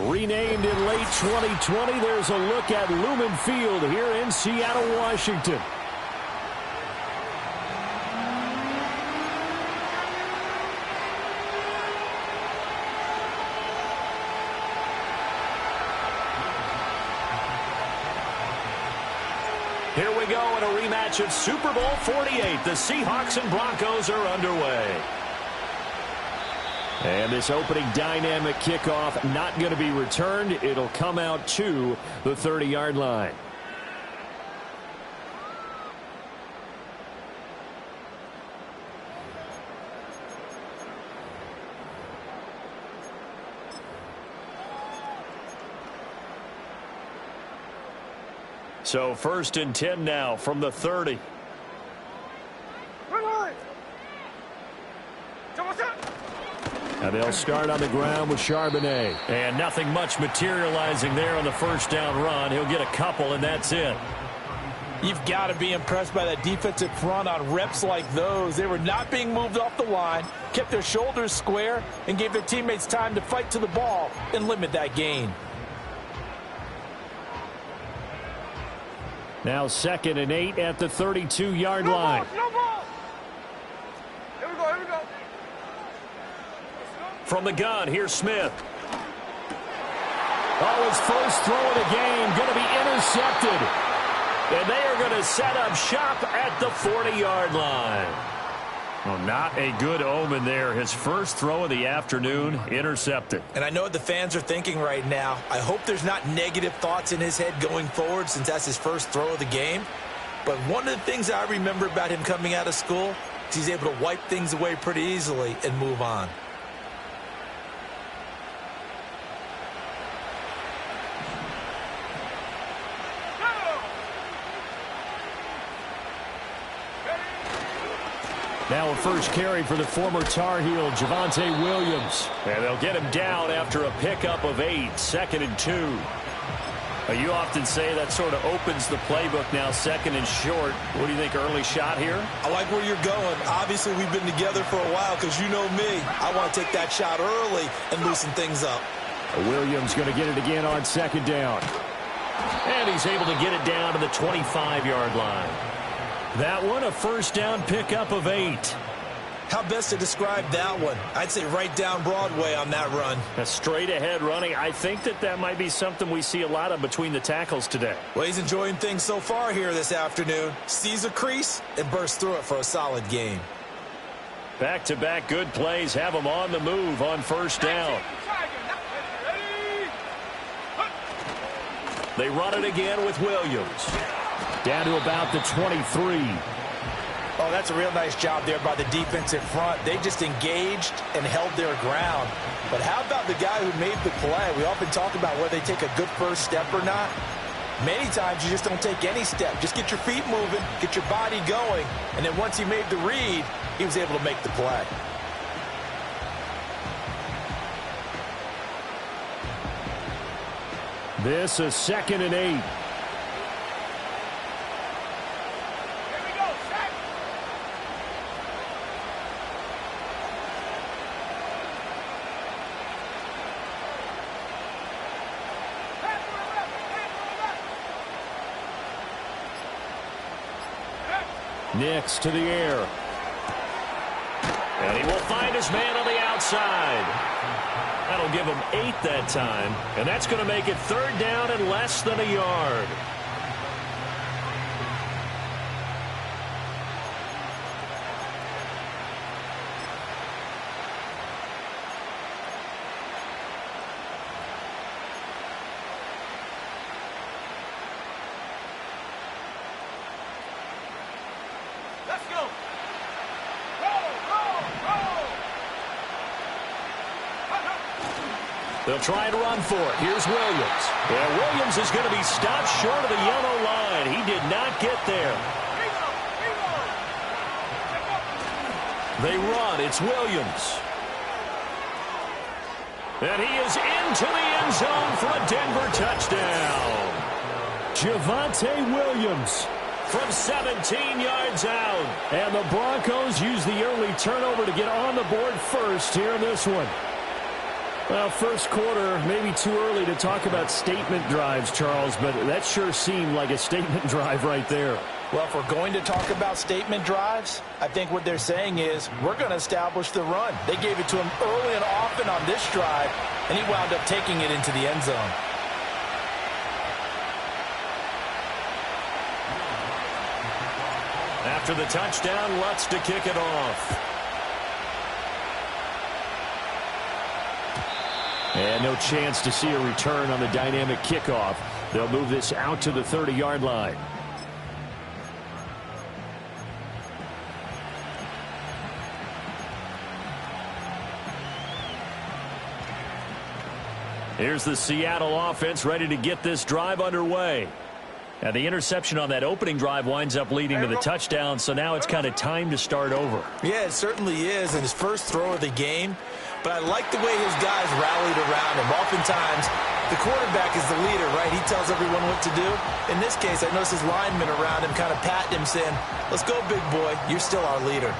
Renamed in late 2020, there's a look at Lumen Field here in Seattle, Washington. Here we go in a rematch of Super Bowl 48. The Seahawks and Broncos are underway. And this opening dynamic kickoff not going to be returned. It'll come out to the 30-yard line. So 1st and 10 now from the 30. And they'll start on the ground with Charbonnet. And nothing much materializing there on the first down run. He'll get a couple, and that's it. You've got to be impressed by that defensive front on reps like those. They were not being moved off the line, kept their shoulders square, and gave their teammates time to fight to the ball and limit that gain. Now 2nd and 8 at the 32-yard line. No ball. Here we go, here we go. From the gun, here's Smith. Oh, his first throw of the game going to be intercepted. And they are going to set up shop at the 40-yard line. Well, not a good omen there. His first throw of the afternoon intercepted. And I know what the fans are thinking right now. I hope there's not negative thoughts in his head going forward since that's his first throw of the game. But one of the things I remember about him coming out of school is he's able to wipe things away pretty easily and move on. Now a first carry for the former Tar Heel, Javonte Williams. And they'll get him down after a pickup of 8, 2nd and 2. You often say that sort of opens the playbook now, 2nd and short. What do you think, early shot here? I like where you're going. Obviously, we've been together for a while because you know me. I want to take that shot early and loosen things up. Williams going to get it again on 2nd down. And he's able to get it down to the 25-yard line. That one, a first down pickup of 8. How best to describe that one? I'd say right down Broadway on that run. A straight ahead running. I think that might be something we see a lot of between the tackles today. Well, he's enjoying things so far here this afternoon. Sees a crease and bursts through it for a solid game. Back-to-back good plays have him on the move on first down. They run it again with Williams. Down to about the 23. Oh, that's a real nice job there by the defensive front. They just engaged and held their ground. But how about the guy who made the play? We often talk about whether they take a good first step or not. Many times you just don't take any step. Just get your feet moving, get your body going, and then once he made the read, he was able to make the play. This is 2nd and 8. Nix to the air. And he will find his man on the outside. That'll give him 8 that time. And that's going to make it 3rd down and less than a yard. They'll try and run for it. Here's Williams. Yeah, Williams is going to be stopped short of the yellow line. He did not get there. They run. It's Williams. And he is into the end zone for a Denver touchdown. Javonte Williams from 17 yards out. And the Broncos use the early turnover to get on the board first here in this one. Well, first quarter, maybe too early to talk about statement drives, Charles, but that sure seemed like a statement drive right there. Well, if we're going to talk about statement drives, I think what they're saying is we're going to establish the run. They gave it to him early and often on this drive, and he wound up taking it into the end zone. After the touchdown, Lutz to kick it off. And no chance to see a return on the dynamic kickoff. They'll move this out to the 30-yard line. Here's the Seattle offense ready to get this drive underway. Now, the interception on that opening drive winds up leading to the touchdown, so now it's kind of time to start over. Yeah, it certainly is, and his first throw of the game. But I like the way his guys rallied around him. Oftentimes, the quarterback is the leader, right? He tells everyone what to do. In this case, I noticed his linemen around him kind of patting him, saying, "Let's go, big boy. You're still our leader."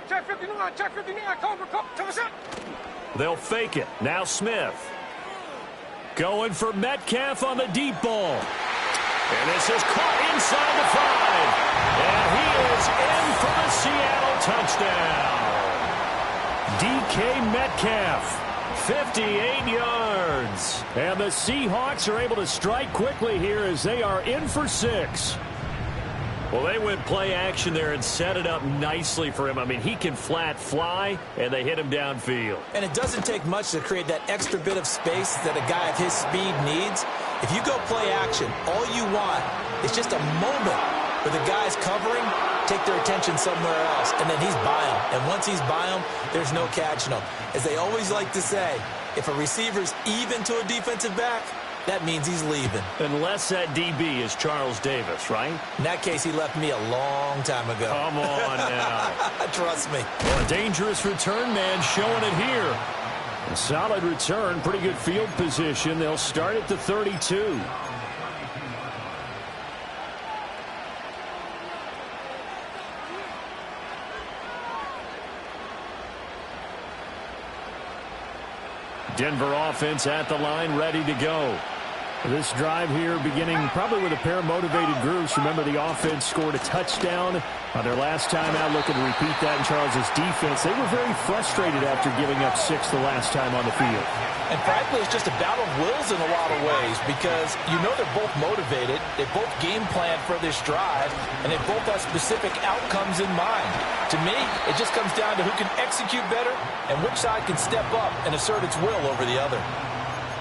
Check 59, check 59, Cobra, come us up. They'll fake it. Now Smith. Going for Metcalf on the deep ball. And this is caught inside the 5. And he is in for the Seattle touchdown. DK Metcalf, 58 yards. And the Seahawks are able to strike quickly here as they are in for 6. Well, they went play action there and set it up nicely for him. I mean, he can flat fly, and they hit him downfield. And it doesn't take much to create that extra bit of space that a guy of his speed needs. If you go play action, all you want is just a moment where the guy's covering, take their attention somewhere else, and then he's by him. And once he's by him, there's no catching him. As they always like to say, if a receiver's even to a defensive back, that means he's leaving. Unless that DB is Charles Davis, right? In that case, he left me a long time ago. Come on now. Trust me. Well, a dangerous return man showing it here. A solid return, pretty good field position. They'll start at the 32. Denver offense at the line, ready to go. This drive here beginning probably with a pair of motivated groups. Remember, the offense scored a touchdown on their last time out, looking to repeat that in Charles's defense. They were very frustrated after giving up 6 the last time on the field. And frankly, it's just a battle of wills in a lot of ways because you know they're both motivated. They both game plan for this drive, and they both have specific outcomes in mind. To me, it just comes down to who can execute better and which side can step up and assert its will over the other.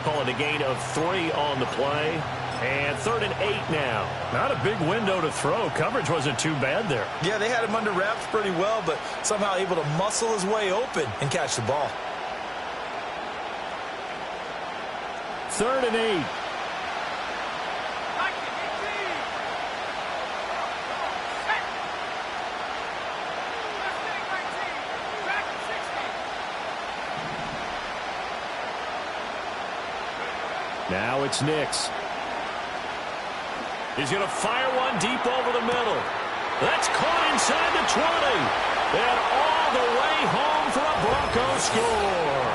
Calling a gain of 3 on the play. And 3rd and 8 now. Not a big window to throw. Coverage wasn't too bad there. Yeah, they had him under wraps pretty well, but somehow able to muscle his way open and catch the ball. 3rd and 8. Now it's Nix. He's going to fire one deep over the middle. That's caught inside the 20. And all the way home for a Broncos score.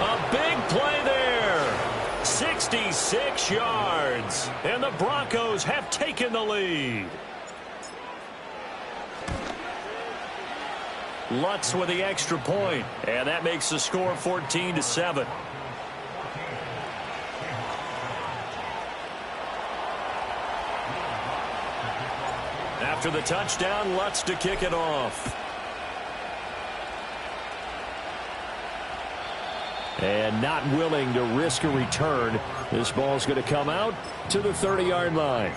A big play there. 66 yards. And the Broncos have taken the lead. Lutz with the extra point. And that makes the score 14-7. After the touchdown, Lutz to kick it off. And not willing to risk a return. This ball's going to come out to the 30-yard line.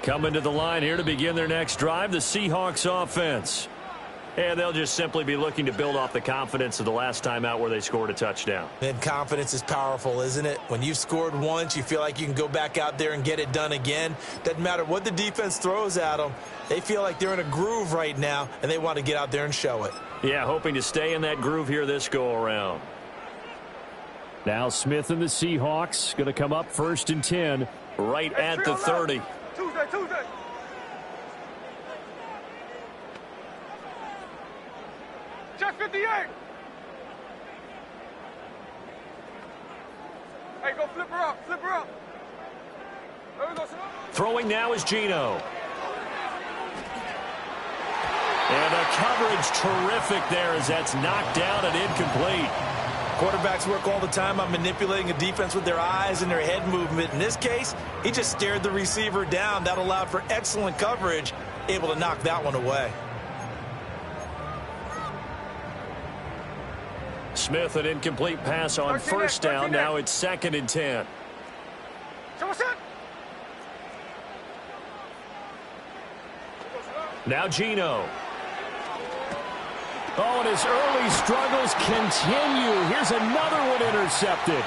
Coming to the line here to begin their next drive, the Seahawks offense. And they'll just simply be looking to build off the confidence of the last time out where they scored a touchdown. And confidence is powerful, isn't it? When you've scored once, you feel like you can go back out there and get it done again. Doesn't matter what the defense throws at them. They feel like they're in a groove right now, and they want to get out there and show it. Yeah, hoping to stay in that groove here this go-around. Now Smith and the Seahawks going to come up 1st and 10. Right at the 30. Tuesday. Check 58. Hey, go flip her up. There we go, son. Throwing now is Geno. And the coverage terrific there as that's knocked down and incomplete. Quarterbacks work all the time on manipulating a defense with their eyes and their head movement. In this case, he just stared the receiver down. That allowed for excellent coverage, able to knock that one away. Smith, an incomplete pass on 1st down. Now it's 2nd and 10. Now Geno. Oh, and his early struggles continue. Here's another one intercepted.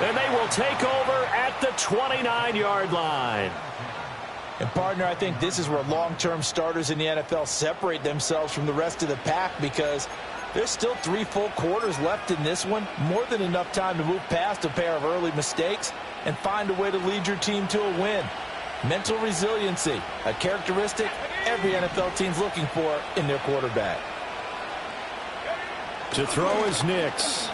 And they will take over at the 29-yard line. And, partner, I think this is where long-term starters in the NFL separate themselves from the rest of the pack because there's still 3 full quarters left in this one. More than enough time to move past a pair of early mistakes and find a way to lead your team to a win. Mental resiliency, a characteristic every NFL team's looking for in their quarterback. To throw is Nix.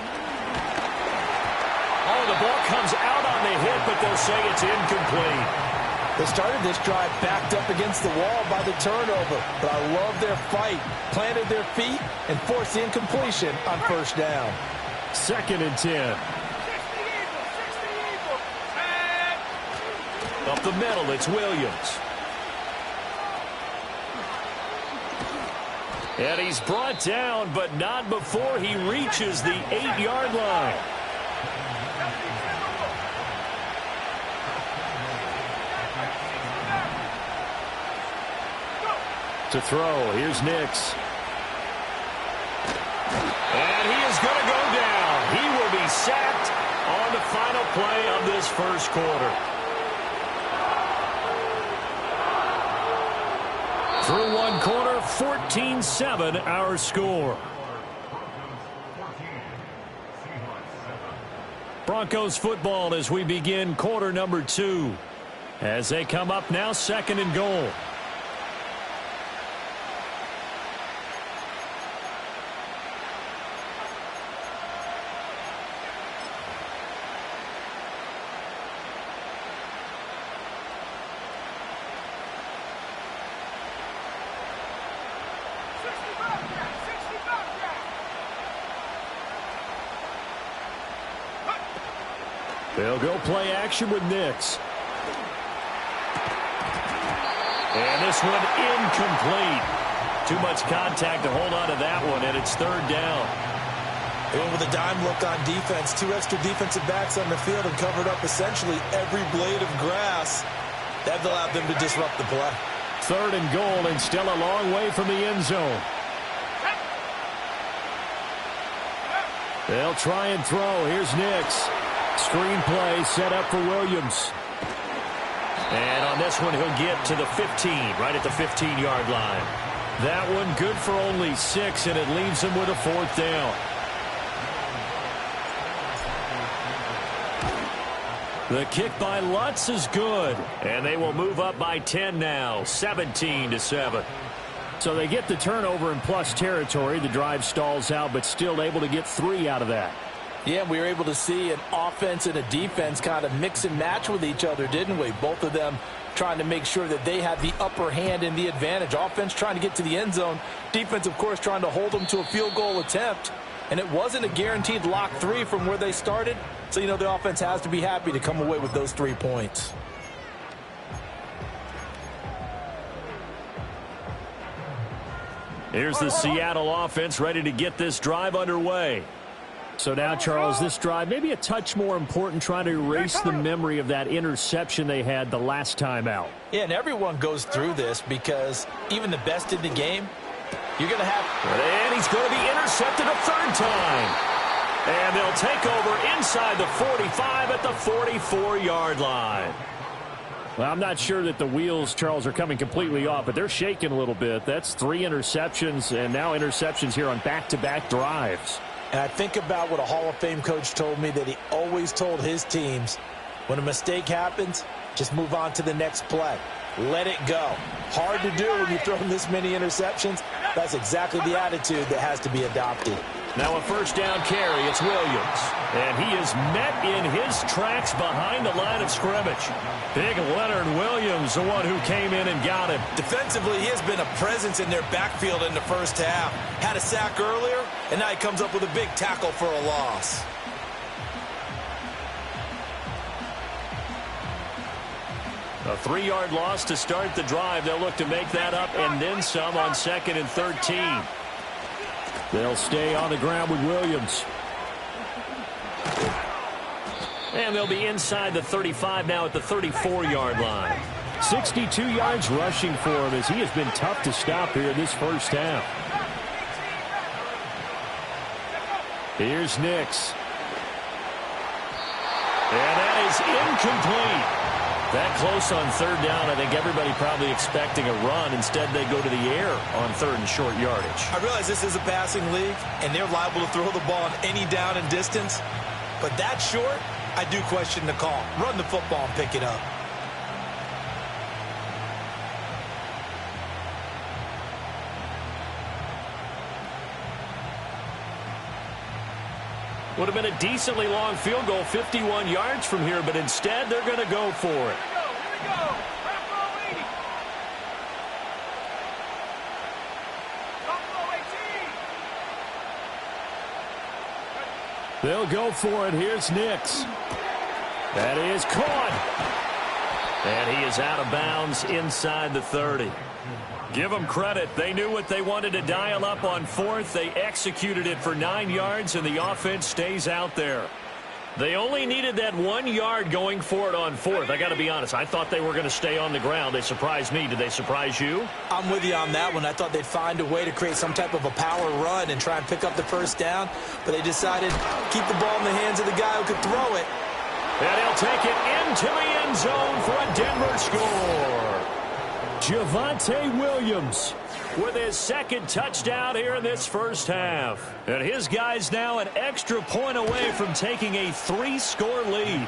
Oh, the ball comes out on the hit, but they'll say it's incomplete. They started this drive backed up against the wall by the turnover, but I love their fight. Planted their feet and forced the incompletion on 1st down. 2nd and 10. Up the middle, it's Williams. And he's brought down, but not before he reaches the 8-yard line. To throw, here's Nix. And he is going to go down. He will be sacked on the final play of this 1st quarter. Through 1 quarter, 14-7 our score. Broncos football as we begin quarter number 2. As they come up now, 2nd and goal. They'll go play action with Nix. And this one incomplete. Too much contact to hold on to that one, and it's 3rd down. They went with a dime look on defense. 2 extra defensive backs on the field and covered up essentially every blade of grass. That allowed them to disrupt the play. 3rd and goal and still a long way from the end zone. They'll try and throw. Here's Nix. Screen play set up for Williams. And on this one, he'll get to the 15, right at the 15-yard line. That one good for only 6, and it leaves him with a 4th down. The kick by Lutz is good. And they will move up by 10 now, 17-7. So they get the turnover in plus territory. The drive stalls out, but still able to get 3 out of that. Yeah, we were able to see an offense and a defense kind of mix and match with each other, didn't we? Both of them trying to make sure that they have the upper hand and the advantage. Offense trying to get to the end zone. Defense, of course, trying to hold them to a field goal attempt. And it wasn't a guaranteed lock 3 from where they started. So, you know, the offense has to be happy to come away with those 3 points. Here's the Seattle offense ready to get this drive underway. So now, Charles, this drive maybe a touch more important, trying to erase the memory of that interception they had the last time out. Yeah, and everyone goes through this because even the best in the game, You're going to have... And he's going to be intercepted a third time. And they'll take over inside the 45 at the 44-yard line. Well, I'm not sure that the wheels, Charles, are coming completely off, but they're shaking a little bit. That's 3 interceptions, and now interceptions here on back-to-back drives. And I think about what a Hall of Fame coach told me, that he always told his teams, when a mistake happens, just move on to the next play. Let it go. Hard to do when you throw this many interceptions. That's exactly the attitude that has to be adopted. Now a first down carry. It's Williams. And he is met in his tracks behind the line of scrimmage. Big Leonard Williams, the one who came in and got him. Defensively, he has been a presence in their backfield in the first half. Had a sack earlier, and now he comes up with a big tackle for a loss. A 3-yard loss to start the drive. They'll look to make that up and then some on 2nd and 13. They'll stay on the ground with Williams. And they'll be inside the 35 now at the 34-yard line. 62 yards rushing for him as he has been tough to stop here in this first half. Here's Nix. And that is incomplete. That close on third down, I think everybody probably expecting a run. Instead, they go to the air on 3rd and short yardage. I realize this is a passing league, and they're liable to throw the ball on any down and distance. But that short, I do question the call. Run the football and pick it up. Would have been a decently long field goal, 51 yards from here, but instead they're going to go for it. They'll go for it. Here's Nix. That is caught. And he is out of bounds inside the 30. Give them credit. They knew what they wanted to dial up on 4th. They executed it for 9 yards, and the offense stays out there. They only needed that 1 yard going for it on 4th. I got to be honest. I thought they were going to stay on the ground. They surprised me. Did they surprise you? I'm with you on that one. I thought they'd find a way to create some type of a power run and try and pick up the first down, but they decided to keep the ball in the hands of the guy who could throw it. And he'll take it into the end zone for a Denver score. Javonte Williams with his 2nd touchdown here in this first half. And his guys now an extra point away from taking a 3-score lead.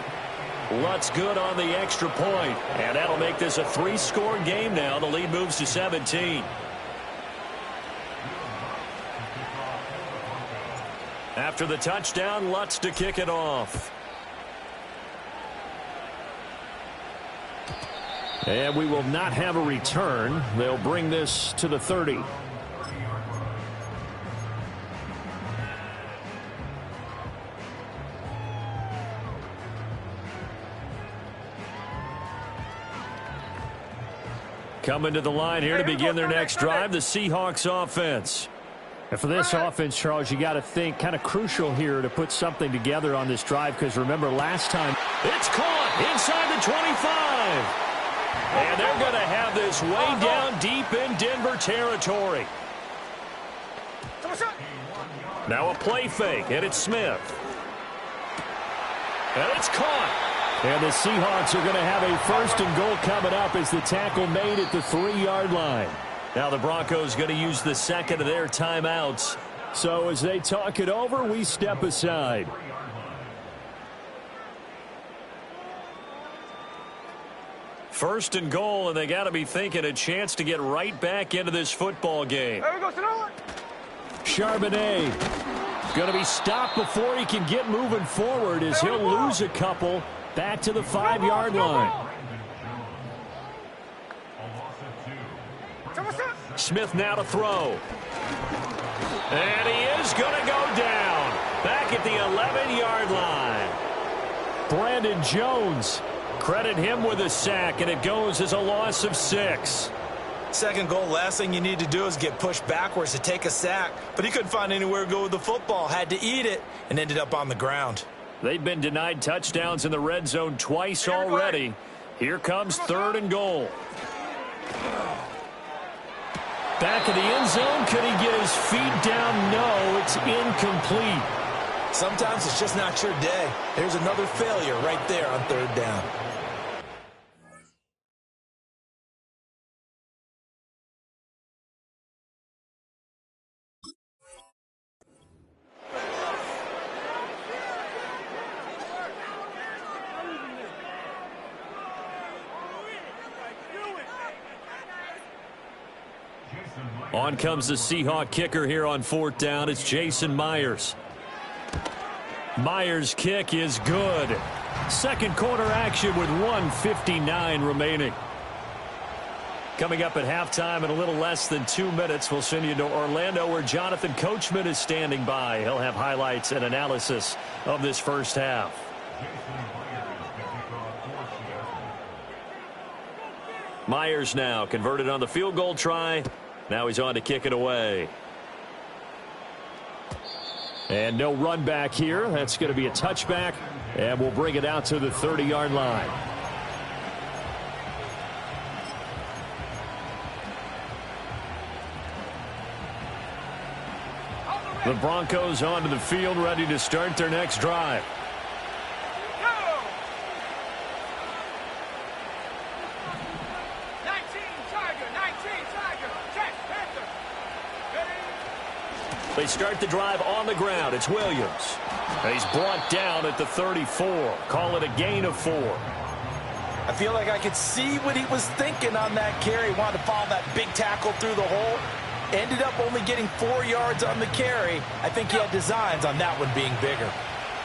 Lutz good on the extra point, and that'll make this a 3-score game now. The lead moves to 17. After the touchdown, Lutz to kick it off. And we will not have a return. They'll bring this to the 30. Coming to the line here to begin their next drive, the Seahawks offense. And for this offense, Charles, you got to think kind of crucial here to put something together on this drive, because remember last time. It's caught inside the 25. And they're going to have this way down deep in Denver territory. Now a play fake, and it's Smith. And it's caught. And the Seahawks are going to have a 1st and goal coming up as the tackle made at the 3-yard line. Now the Broncos going to use the 2nd of their timeouts. So as they talk it over, we step aside. First and goal, and they got to be thinking a chance to get right back into this football game. There we go, Charbonnet going to be stopped before he can get moving forward as he'll lose a couple back to the 5-yard line. Smith now to throw. And he is going to go down back at the 11-yard line. Brandon Jones. Credit him with a sack, and it goes as a loss of 6. 2nd goal, last thing you need to do is get pushed backwards to take a sack. But he couldn't find anywhere to go with the football, had to eat it, and ended up on the ground. They've been denied touchdowns in the red zone twice already. Here comes 3rd and goal. Back back of the end zone. Could he get his feet down? No, it's incomplete. Sometimes it's just not your day. There's another failure right there on third down. On comes the Seahawk kicker here on fourth down. It's Jason Myers. Myers' kick is good. Second quarter action with 1:59 remaining. Coming up at halftime in a little less than 2 minutes, we'll send you to Orlando where Jonathan Coachman is standing by. He'll have highlights and analysis of this first half. Myers now converted on the field goal try. Now he's on to kick it away. And no run back here. That's going to be a touchback. And we'll bring it out to the 30-yard line. The Broncos onto the field, ready to start their next drive. They start the drive on the ground. It's Williams. He's brought down at the 34. Call it a gain of 4. I feel like I could see what he was thinking on that carry. He wanted to follow that big tackle through the hole. Ended up only getting 4 yards on the carry. I think he had designs on that one being bigger.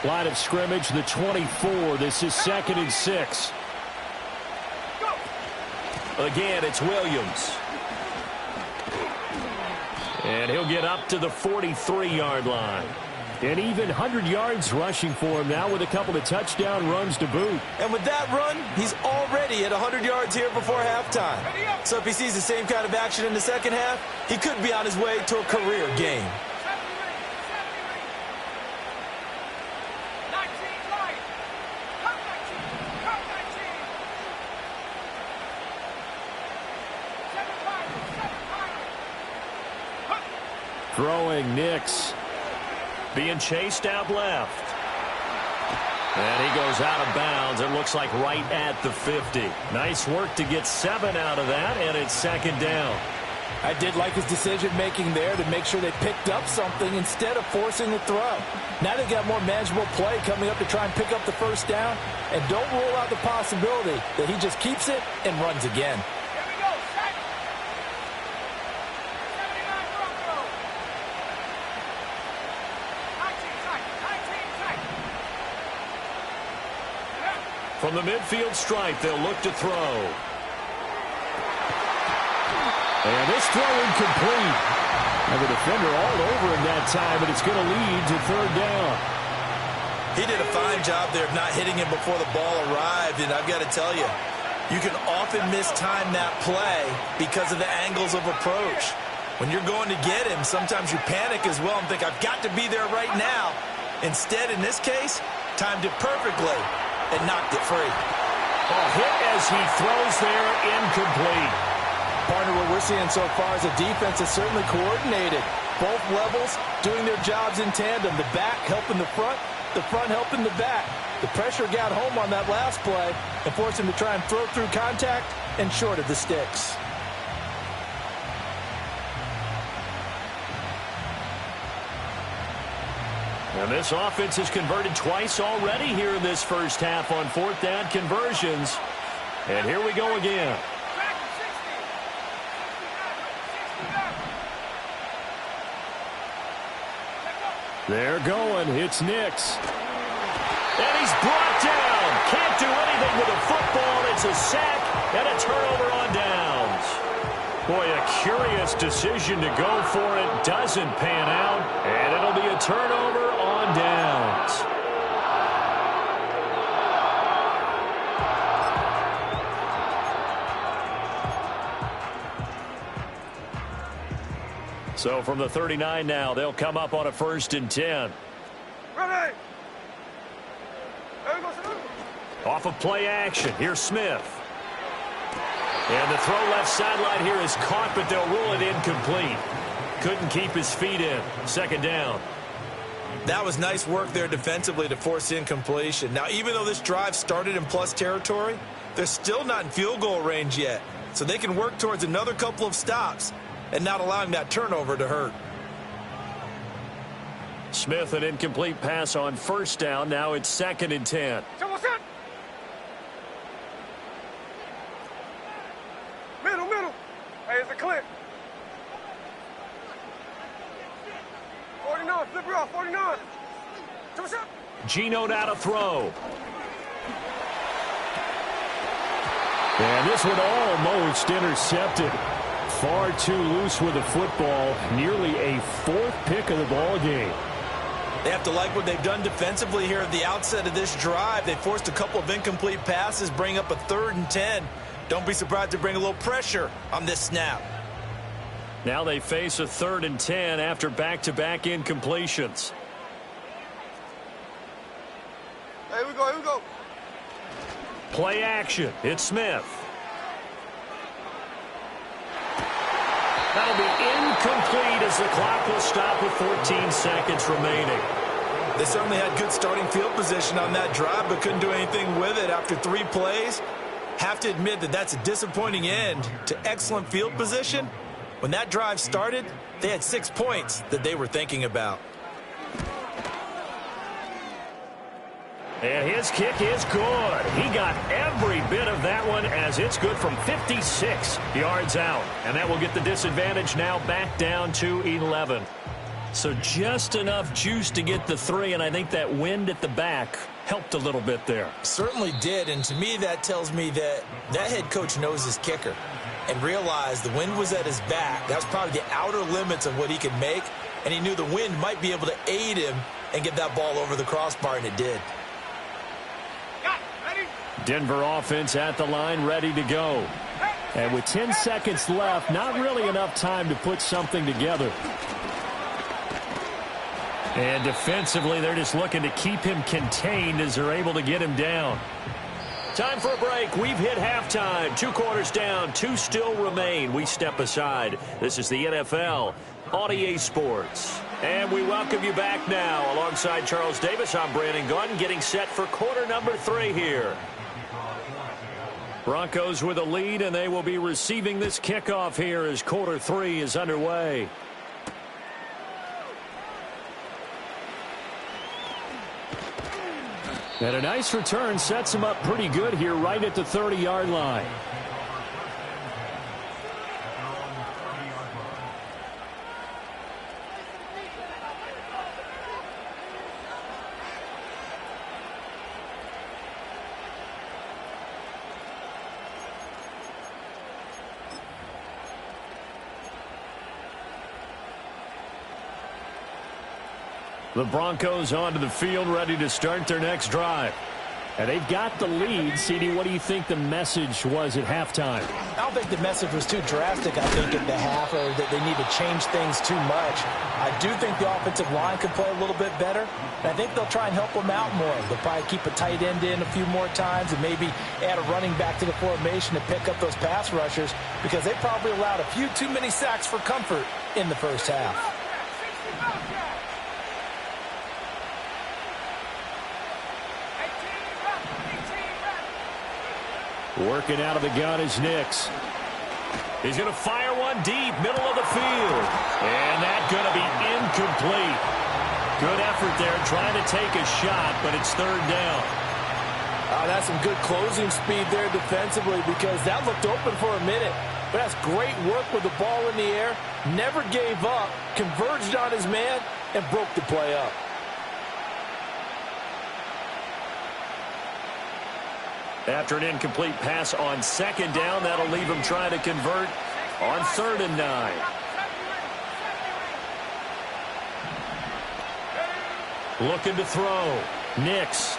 Line of scrimmage, the 24. This is 2nd and 6. Again, it's Williams. And he'll get up to the 43-yard line. And even 100 yards rushing for him now with a couple of touchdown runs to boot. And with that run, he's already at 100 yards here before halftime. So if he sees the same kind of action in the second half, he could be on his way to a career game. Throwing Nix. Being chased out left. And he goes out of bounds. It looks like right at the 50. Nice work to get 7 out of that, and it's 2nd down. I did like his decision-making there to make sure they picked up something instead of forcing the throw. Now they've got more manageable play coming up to try and pick up the first down. And don't rule out the possibility that he just keeps it and runs again. From the midfield stripe, they'll look to throw. And this throw incomplete. And the defender all over him that time, but it's going to lead to 3rd down. He did a fine job there of not hitting him before the ball arrived, and I've got to tell you, you can often mistime that play because of the angles of approach. When you're going to get him, sometimes you panic as well and think, I've got to be there right now. Instead, in this case, timed it perfectly and knocked it free. A hit as he throws there, incomplete. Partner, what we're seeing so far is a defense that's certainly coordinated. Both levels doing their jobs in tandem. The back helping the front helping the back. The pressure got home on that last play and forced him to try and throw through contact and short of the sticks. And this offense has converted twice already here in this first half on 4th down conversions. And here we go again. They're going. It's Nix. And he's brought down. Can't do anything with a football. It's a sack and a turnover on downs. Boy, a curious decision to go for it. Doesn't pan out. And it'll be a turnover on downs. So from the 39 now, they'll come up on a 1st and 10. Ready. Off of play action. Here's Smith. And the throw left sideline here is caught, but they'll rule it incomplete. Couldn't keep his feet in. Second down. That was nice work there defensively to force incompletion. Now, even though this drive started in plus territory, they're still not in field goal range yet. So they can work towards another couple of stops and not allowing that turnover to hurt. Smith, an incomplete pass on first down. Now it's 2nd and 10. Middle. Hey, it's a clip. 49, flip it off, 49. Geno now to throw. And this one almost intercepted. Far too loose with the football. Nearly a 4th pick of the ball game. They have to like what they've done defensively here at the outset of this drive. They forced a couple of incomplete passes, bring up a 3rd and 10. Don't be surprised to bring a little pressure on this snap. Now they face a 3rd and 10 after back-to-back incompletions. Here we go. Play action. It's Smith. That'll be incomplete as the clock will stop with 14 seconds remaining. They certainly had good starting field position on that drive, but couldn't do anything with it after 3 plays. Have to admit that that's a disappointing end to excellent field position. When that drive started, they had 6 points that they were thinking about. And his kick is good. He got every bit of that one as it's good from 56 yards out. And that will get the disadvantage now back down to 11. So just enough juice to get the 3, and I think that wind at the back helped a little bit there. Certainly did, and to me that tells me that that head coach knows his kicker and realized the wind was at his back. That was probably the outer limits of what he could make, and he knew the wind might be able to aid him and get that ball over the crossbar, and it did. Denver offense at the line, ready to go. And with 10 seconds left, not really enough time to put something together. And defensively, they're just looking to keep him contained as they're able to get him down. Time for a break. We've hit halftime. 2 quarters down, 2 still remain. We step aside. This is the NFL on EA Sports. And we welcome you back now. Alongside Charles Davis, I'm Brandon Gunn, getting set for quarter number 3 here. Broncos with a lead, and they will be receiving this kickoff here as quarter 3 is underway. And a nice return sets him up pretty good here right at the 30-yard line. The Broncos onto the field, ready to start their next drive. And they've got the lead. CD, what do you think the message was at halftime? I don't think the message was too drastic, I think, at the half, or that they need to change things too much. I do think the offensive line can play a little bit better, and I think they'll try and help them out more. They'll probably keep a tight end in a few more times and maybe add a running back to the formation to pick up those pass rushers, because they probably allowed a few too many sacks for comfort in the first half. Working out of the gun is Nix. He's going to fire one deep, middle of the field. And that's going to be incomplete. Good effort there, trying to take a shot, but it's 3rd down. That's some good closing speed there defensively, because that looked open for a minute. But that's great work with the ball in the air. Never gave up, converged on his man, and broke the play up. After an incomplete pass on 2nd down, that'll leave him trying to convert on 3rd and 9. Looking to throw. Nix.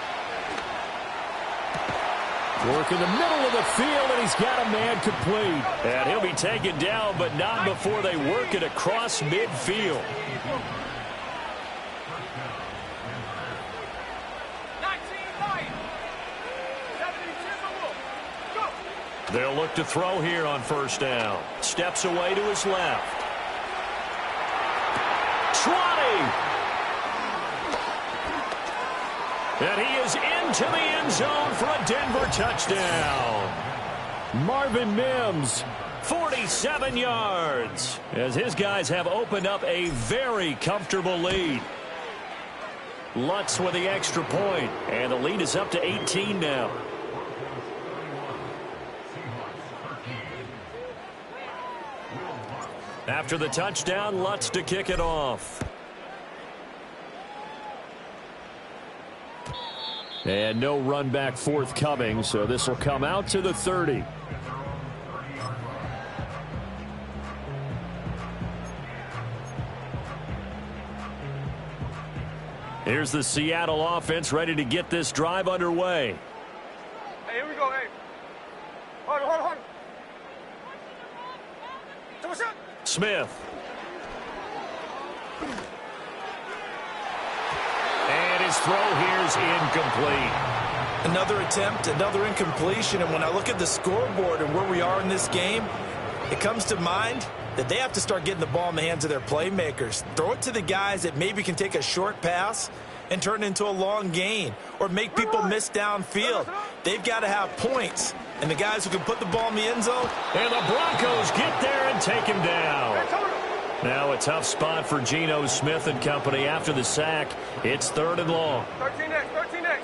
Working the middle of the field, and he's got a man complete. And he'll be taken down, but not before they work it across midfield. They'll look to throw here on first down. Steps away to his left. 20. And he is into the end zone for a Denver touchdown. Marvin Mims, 47 yards, as his guys have opened up a very comfortable lead. Lutz with the extra point, and the lead is up to 18 now. After the touchdown, Lutz to kick it off. And no run back forthcoming, so this will come out to the 30. Here's the Seattle offense ready to get this drive underway. Hey, here we go, hey. Hold on. Smith. And his throw here's incomplete. Another attempt, another incompletion, and when I look at the scoreboard and where we are in this game, it comes to mind that they have to start getting the ball in the hands of their playmakers. Throw it to the guys that maybe can take a short pass and turn it into a long gain or make people miss downfield. They've got to have points, and the guys who can put the ball in the end zone. And the Broncos get there and take him down. Now a tough spot for Geno Smith and company after the sack. It's 3rd and long. 13X.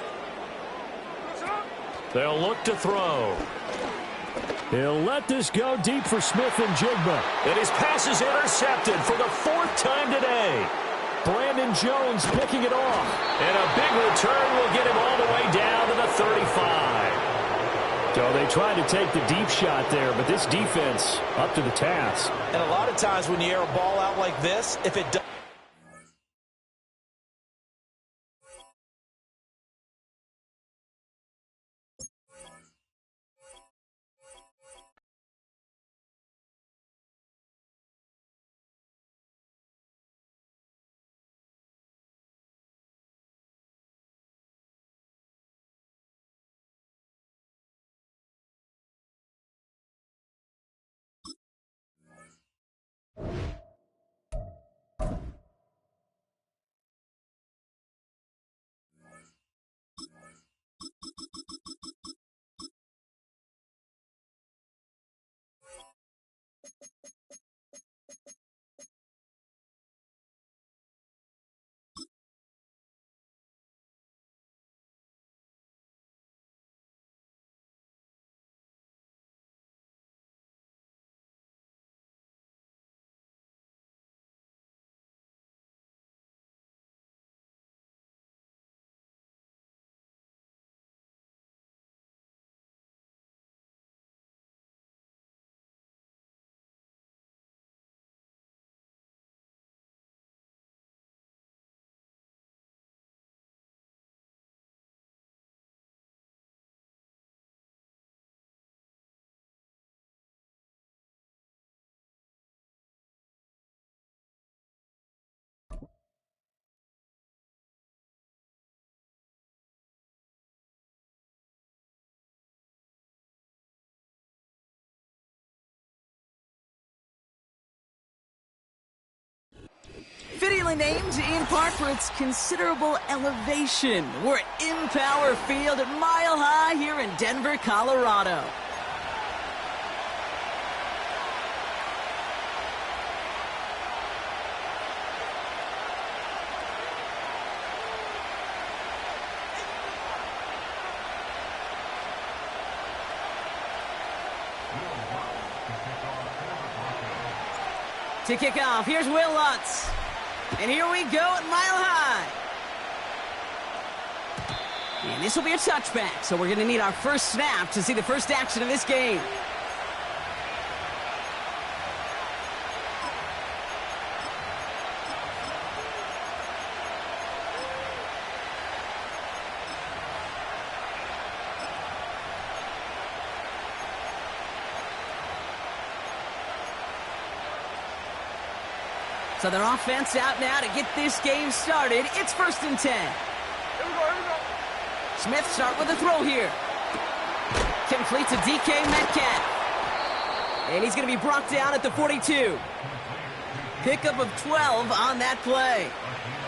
They'll look to throw. He'll let this go deep for Smith and Jigba. And his pass is intercepted for the 4th time today. Brandon Jones picking it off. And a big return will get him all the way down to the 35. So they tried to take the deep shot there, but this defense up to the task. And a lot of times when you air a ball out like this, if it does. Fittingly named in part for its considerable elevation. We're at Empower Field at Mile High here in Denver, Colorado. To kick off, here's Will Lutz. And here we go at Mile High. And this will be a touchback, so we're going to need our first snap to see the first action of this game. So their offense out now to get this game started. It's 1st and 10. Here we go. Smith start with a throw here. Can complete to DK Metcalf. And he's going to be brought down at the 42. Pickup of 12 on that play.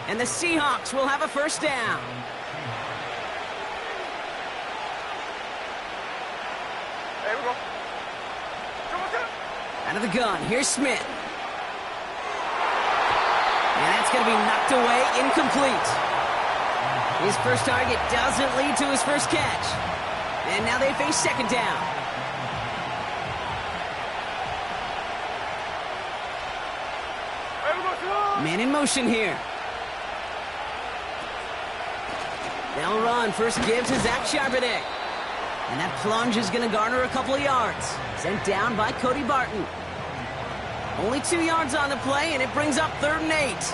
And the Seahawks will have a first down. There we go. Out of the gun, here's Smith. And that's going to be knocked away, incomplete. His first target doesn't lead to his first catch. And now they face second down. Man in motion here. They'll run. First give to Zach Charbonnet. And that plunge is going to garner a couple of yards. Sent down by Cody Barton. Only 2 yards on the play, and it brings up 3rd and 8.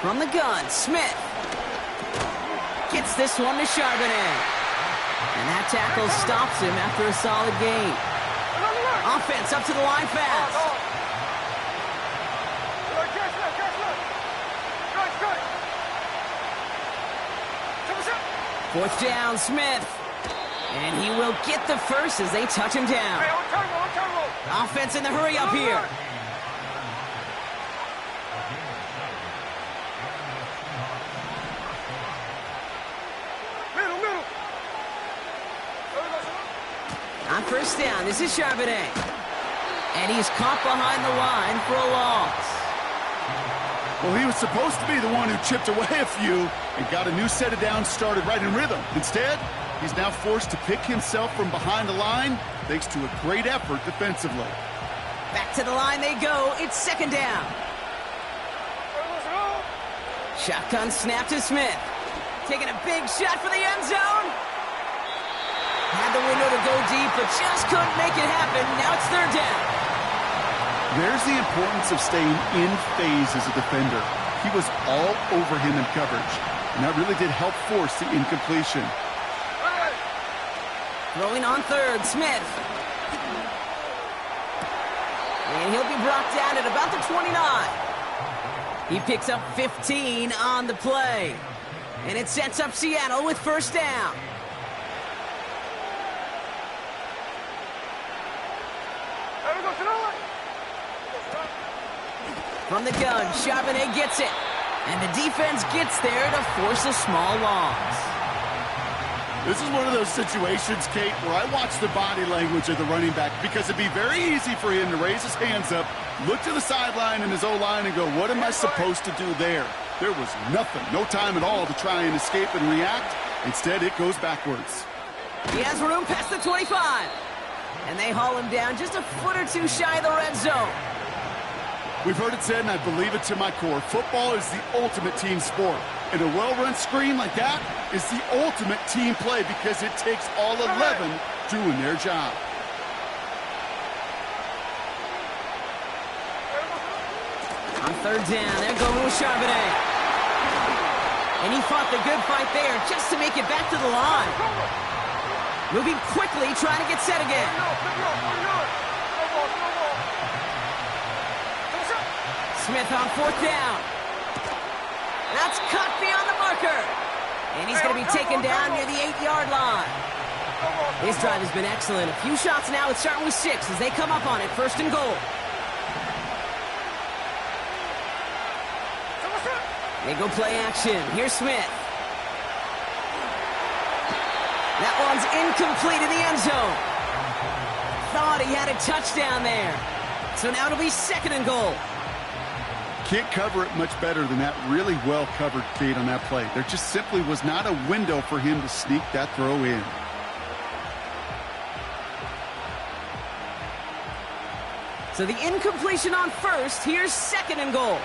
From the gun, Smith. Gets this one to Charbonnet. And that tackle stops him after a solid gain. Offense up to the line fast. Fourth down, Smith. And he will get the first as they touch him down. Offense in the hurry up here. On first down, this is Charbonnet. And he's caught behind the line for a loss. Well, he was supposed to be the one who chipped away a few and got a new set of downs started right in rhythm. Instead, he's now forced to pick himself from behind the line thanks to a great effort defensively. Back to the line they go. It's second down. Shotgun snap to Smith. Taking a big shot for the end zone. Had the window to go deep, but just couldn't make it happen. Now it's third down. There's the importance of staying in phase as a defender. He was all over him in coverage, and that really did help force the incompletion. Throwing on third, Smith. And he'll be brought down at about the 29. He picks up 15 on the play. And it sets up Seattle with first down. From the gun, Charbonnet gets it. And the defense gets there to force a small loss. This is one of those situations, Kate, where I watch the body language of the running back because it'd be very easy for him to raise his hands up, look to the sideline and his O-line and go, what am I supposed to do there? There was nothing, no time at all to try and escape and react. Instead, it goes backwards. He has room past the 25. And they haul him down just a foot or two shy of the red zone. We've heard it said, and I believe it to my core, football is the ultimate team sport. And a well-run screen like that is the ultimate team play because it takes all 11 doing their job. On third down, they're going with Charbonnet. And he fought the good fight there just to make it back to the line. Moving quickly, trying to get set again. Smith on fourth down. That's cut beyond the marker. And he's going to be taken down near the 8-yard line. His drive has been excellent. A few shots now. It's starting with 6 as they come up on it. First and goal. They go play action. Here's Smith. That one's incomplete in the end zone. Thought he had a touchdown there. So now it'll be second and goal. Can't cover it much better than that really well-covered Kate on that play. There just simply was not a window for him to sneak that throw in. So the incompletion on first. Here's second and goal.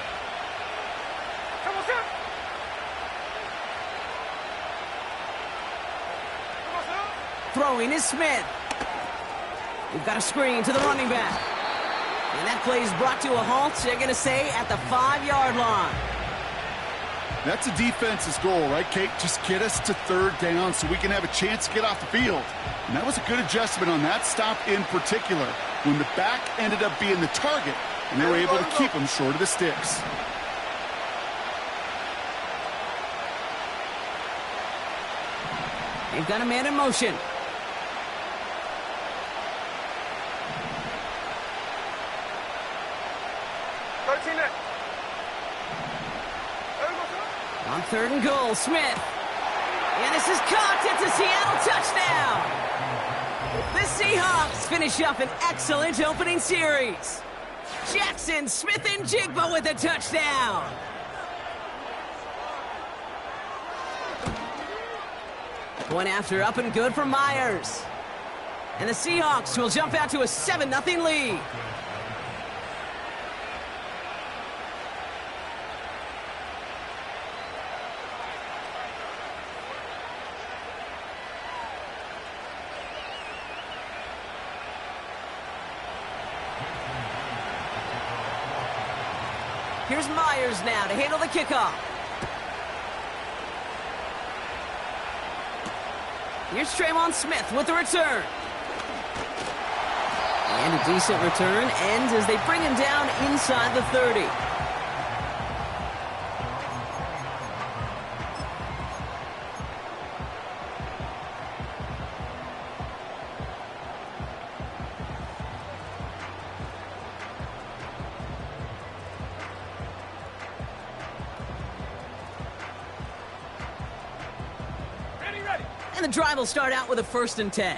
Throwing is Smith. We've got a screen to the running back. And that play is brought to a halt, they're going to say, at the 5-yard line. That's a defense's goal, right, Kate? Just get us to third down so we can have a chance to get off the field. And that was a good adjustment on that stop in particular. When the back ended up being the target, and they were able to keep him short of the sticks. They've got a man in motion. On 3rd and goal, Smith. And this is caught. It's a Seattle touchdown. The Seahawks finish up an excellent opening series. Jackson, Smith, and Jigba with a touchdown. One after, up and good for Myers. And the Seahawks will jump out to a 7-0 lead. Here's Myers now to handle the kickoff. Here's Trayvon Smith with the return. And a decent return ends as they bring him down inside the 30. And the drive will start out with a 1st and 10.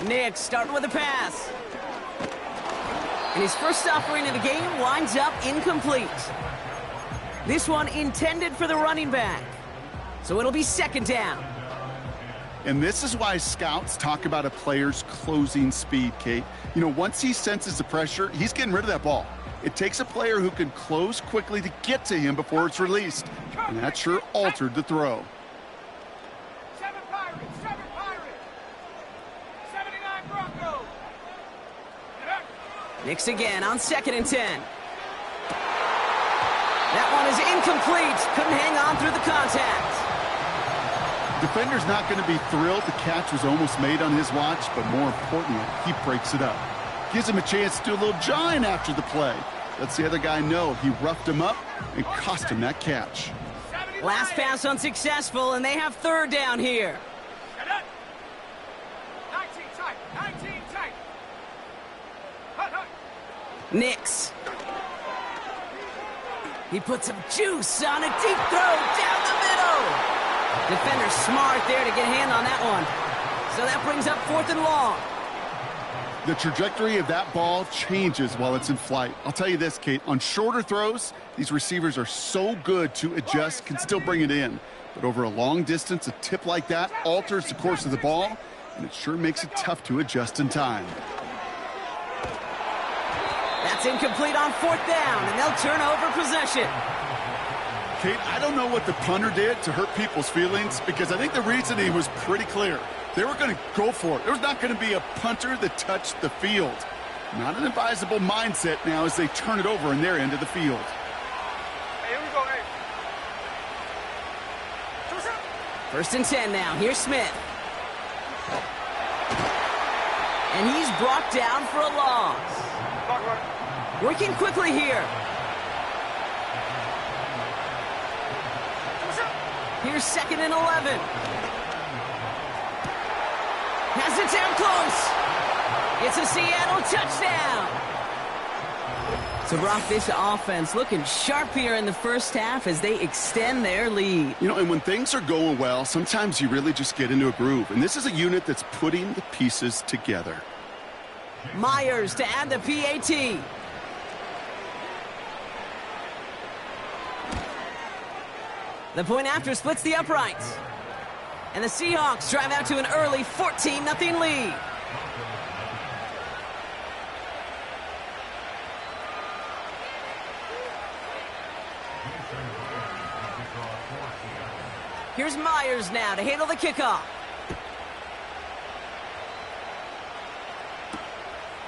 Nick starting with a pass. And his first offering of the game winds up incomplete. This one intended for the running back. So it'll be 2nd down. And this is why scouts talk about a player's closing speed, Kate. You know, once he senses the pressure, he's getting rid of that ball. It takes a player who can close quickly to get to him before it's released. And that sure altered the throw. 7 Pirates, 7 Pirates. 79 Broncos. Nix again on 2nd and 10. That one is incomplete. Couldn't hang on through the contact. Defender's not going to be thrilled the catch was almost made on his watch, but more importantly, he breaks it up. Gives him a chance to do a little jawing after the play. Lets the other guy know he roughed him up and cost him that catch. Last pass unsuccessful, and they have 3rd down here. 19 tight, 19 tight. Nix. He puts some juice on a deep throw down the middle. Defender smart there to get a hand on that one. So that brings up 4th and long. The trajectory of that ball changes while it's in flight. I'll tell you this, Kate, on shorter throws, these receivers are so good to adjust, can still bring it in. But over a long distance, a tip like that alters the course of the ball, and it sure makes it tough to adjust in time. That's incomplete on 4th down, and they'll turn over possession. Kate, I don't know what the punter did to hurt people's feelings, because I think the reasoning was pretty clear. They were going to go for it. There was not going to be a punter that touched the field. Not an advisable mindset now as they turn it over in their end of the field. Hey, here we go, hey. 1st and 10 now. Here's Smith. And he's brought down for a loss. Working quickly here. Here's 2nd and 11. Has it down close. It's a Seattle touchdown. So, Brock, this offense looking sharp here in the first half as they extend their lead. You know, and when things are going well, sometimes you really just get into a groove. And this is a unit that's putting the pieces together. Myers to add the PAT. The point after splits the uprights. And the Seahawks drive out to an early 14-0 lead. Here's Myers now to handle the kickoff.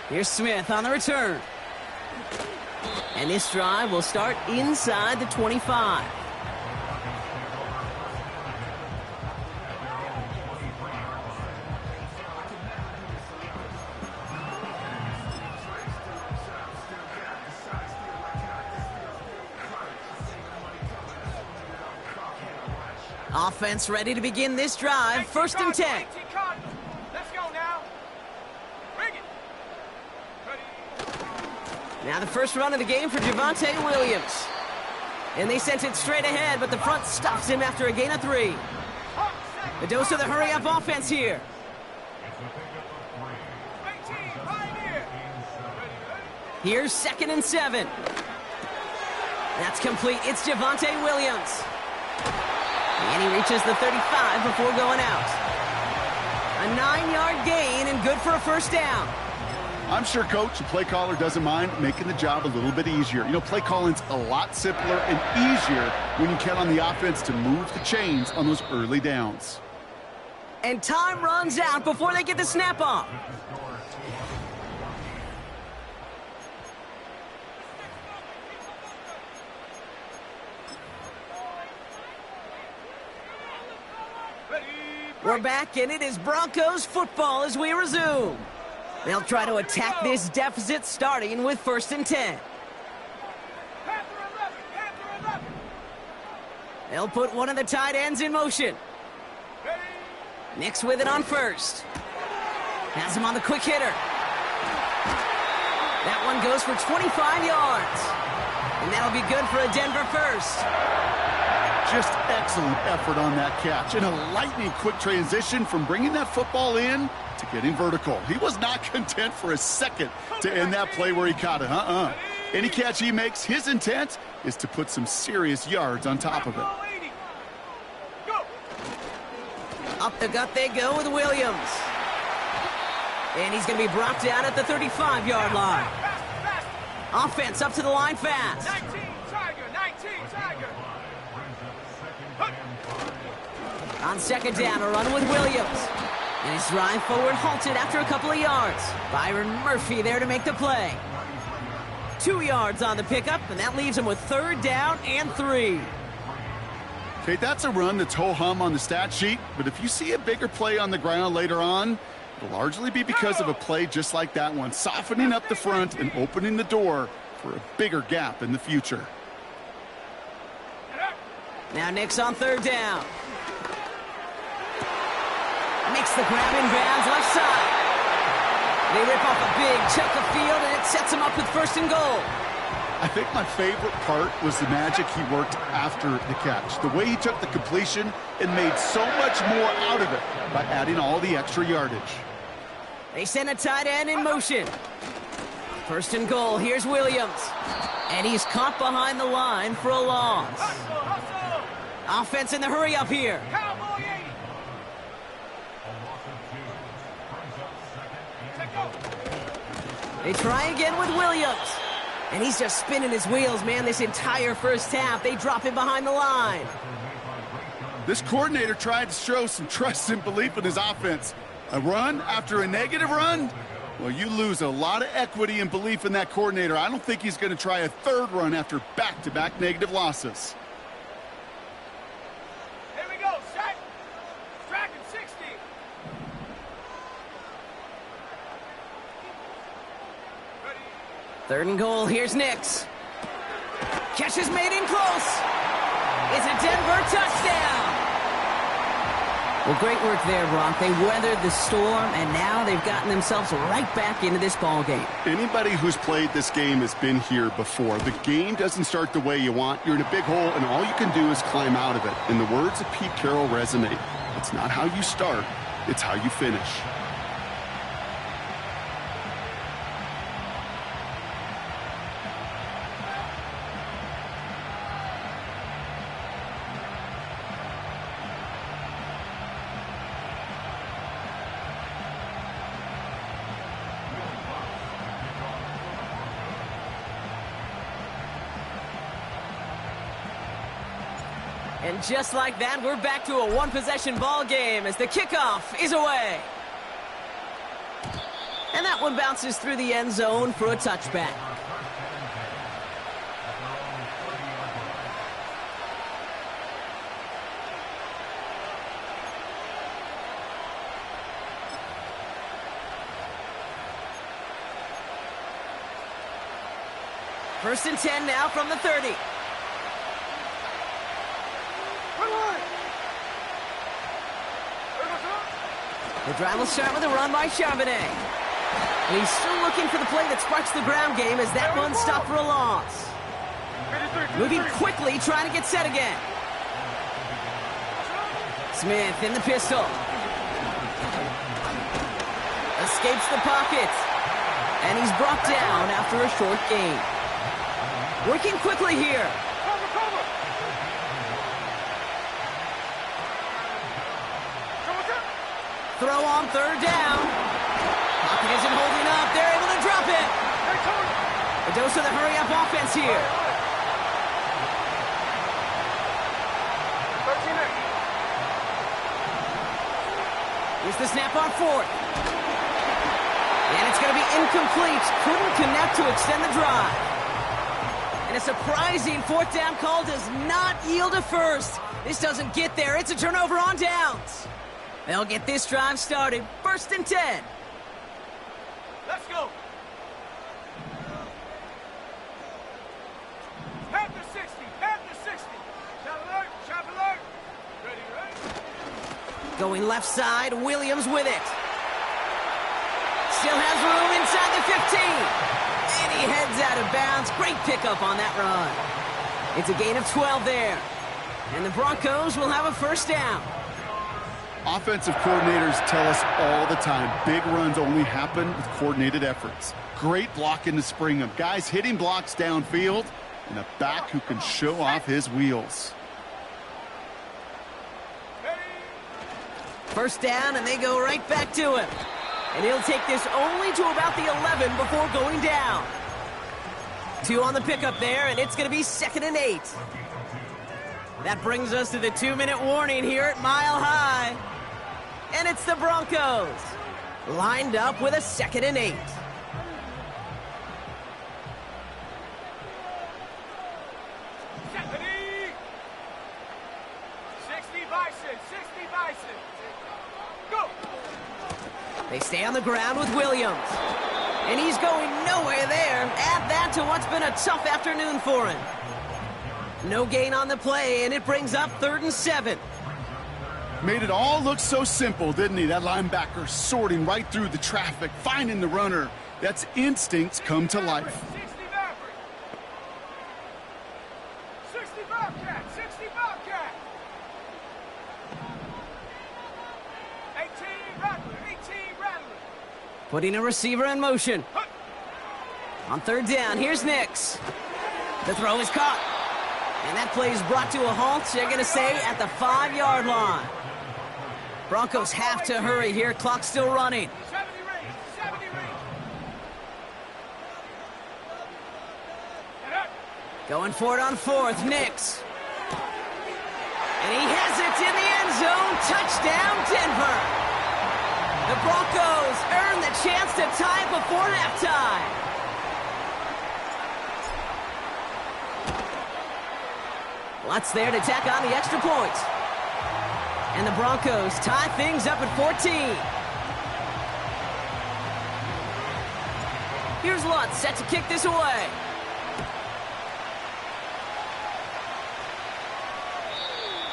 Here's Smith on the return. And this drive will start inside the 25. Offense ready to begin this drive. First and 10. Let's go now. Bring it. Now the first run of the game for Javonte Williams. And they sent it straight ahead, but the front stops him after a gain of 3. A dose of the hurry-up offense here. Here's 2nd and 7. That's complete. It's Javonte Williams. And he reaches the 35 before going out. A 9-yard gain and good for a first down. I'm sure Coach, the play caller, doesn't mind making the job a little bit easier. You know, play calling's a lot simpler and easier when you count on the offense to move the chains on those early downs. And time runs out before they get the snap off. We're back, and it is Broncos football as we resume. They'll try to attack this deficit, starting with 1st and 10. They'll put one of the tight ends in motion. Nix with it on 1st. Has him on the quick hitter. That one goes for 25 yards. And that'll be good for a Denver first. Just excellent effort on that catch. And a lightning quick transition from bringing that football in to getting vertical. He was not content for a second to end that play where he caught it. Any catch he makes, his intent is to put some serious yards on top of it. Up the gut they go with Williams. And he's going to be brought down at the 35-yard line. Offense up to the line fast. 19, Tiger. On 2nd down, a run with Williams. And his drive forward halted after a couple of yards. Byron Murphy there to make the play. 2 yards on the pickup, and that leaves him with 3rd down and 3. Okay, that's a run that's ho-hum on the stat sheet, but if you see a bigger play on the ground later on, it'll largely be because of a play just like that one, softening up the front and opening the door for a bigger gap in the future. Now Nix on 3rd down. Makes the grab in bounds left side. They rip off a big chunk of field, and it sets them up with 1st and goal. I think my favorite part was the magic he worked after the catch. The way he took the completion and made so much more out of it by adding all the extra yardage. They send a tight end in motion. 1st and goal. Here's Williams. And he's caught behind the line for a loss. Offense in the hurry up here. They try again with Williams. And he's just spinning his wheels, man, this entire first half. They drop him behind the line. This coordinator tried to show some trust and belief in his offense. A run after a negative run? Well, you lose a lot of equity and belief in that coordinator. I don't think he's going to try a 3rd run after back-to-back negative losses. Here we go, set. Tracking 60. 3rd and goal, here's Nix. Catch is made in close. It's a Denver touchdown. Well, great work there, Brock. They weathered the storm, and now they've gotten themselves right back into this ball game. Anybody who's played this game has been here before. The game doesn't start the way you want. You're in a big hole, and all you can do is climb out of it. And the words of Pete Carroll resonate. It's not how you start, it's how you finish. And just like that, we're back to a one-possession ball game as the kickoff is away. And that one bounces through the end zone for a touchback. First and 10 now from the 30. The drive will start with a run by Charbonnet. And he's still looking for the play that sparks the ground game as that one stopped for a loss. Moving quickly, trying to get set again. Smith in the pistol. Escapes the pocket. And he's brought down after a short gain. Working quickly here. Throw on third down. Pocket isn't holding up. They're able to drop it. A dose of the hurry-up offense here. Here's the snap on fourth. And it's going to be incomplete. Couldn't connect to extend the drive. And a surprising fourth down call does not yield a first. This doesn't get there. It's a turnover on downs. They'll get this drive started. 1st and 10. Let's go. Head to 60. Head to 60. Shot alert. Shot alert. Ready, right? Going left side. Williams with it. Still has room inside the 15. And he heads out of bounds. Great pickup on that run. It's a gain of 12 there. And the Broncos will have a first down. Offensive coordinators tell us all the time, big runs only happen with coordinated efforts. Great blocking to spring them. Guys hitting blocks downfield, and a back who can show off his wheels. First down, and they go right back to him. And he'll take this only to about the 11 before going down. 2 on the pickup there, and it's going to be 2nd and 8. That brings us to the 2-minute warning here at Mile High. And it's the Broncos, lined up with a 2nd and 8. They stay on the ground with Williams. And he's going nowhere there. Add that to what's been a tough afternoon for him. No gain on the play, and it brings up 3rd and 7. Made it all look so simple, didn't he? That linebacker sorting right through the traffic, finding the runner. That's instincts come to life. 60 Maverick. 60 Bobcat. 60 Bobcat. 18 Rattler. 18 Rattler. Putting a receiver in motion. On 3rd down, here's Nix. The throw is caught. And that play is brought to a halt, they're going to say, at the 5-yard line. Broncos have to hurry here. Clock's still running. 70 range. 70 range. Going for it on 4th, Nix. And he has it in the end zone. Touchdown, Denver. The Broncos earn the chance to tie it before halftime. Lutz there to tack on the extra point. And the Broncos tie things up at 14. Here's Lutz set to kick this away.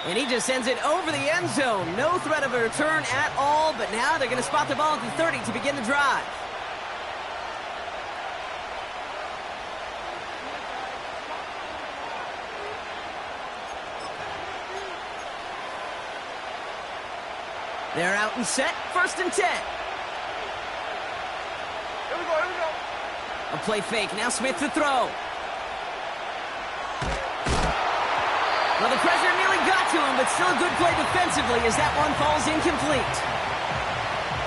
And he just sends it over the end zone. No threat of a return at all, but now they're going to spot the ball at the 30 to begin the drive. They're out and set, 1st and 10. Here we go, here we go. A play fake, now Smith to throw. Well, the pressure nearly got to him, but still a good play defensively as that one falls incomplete.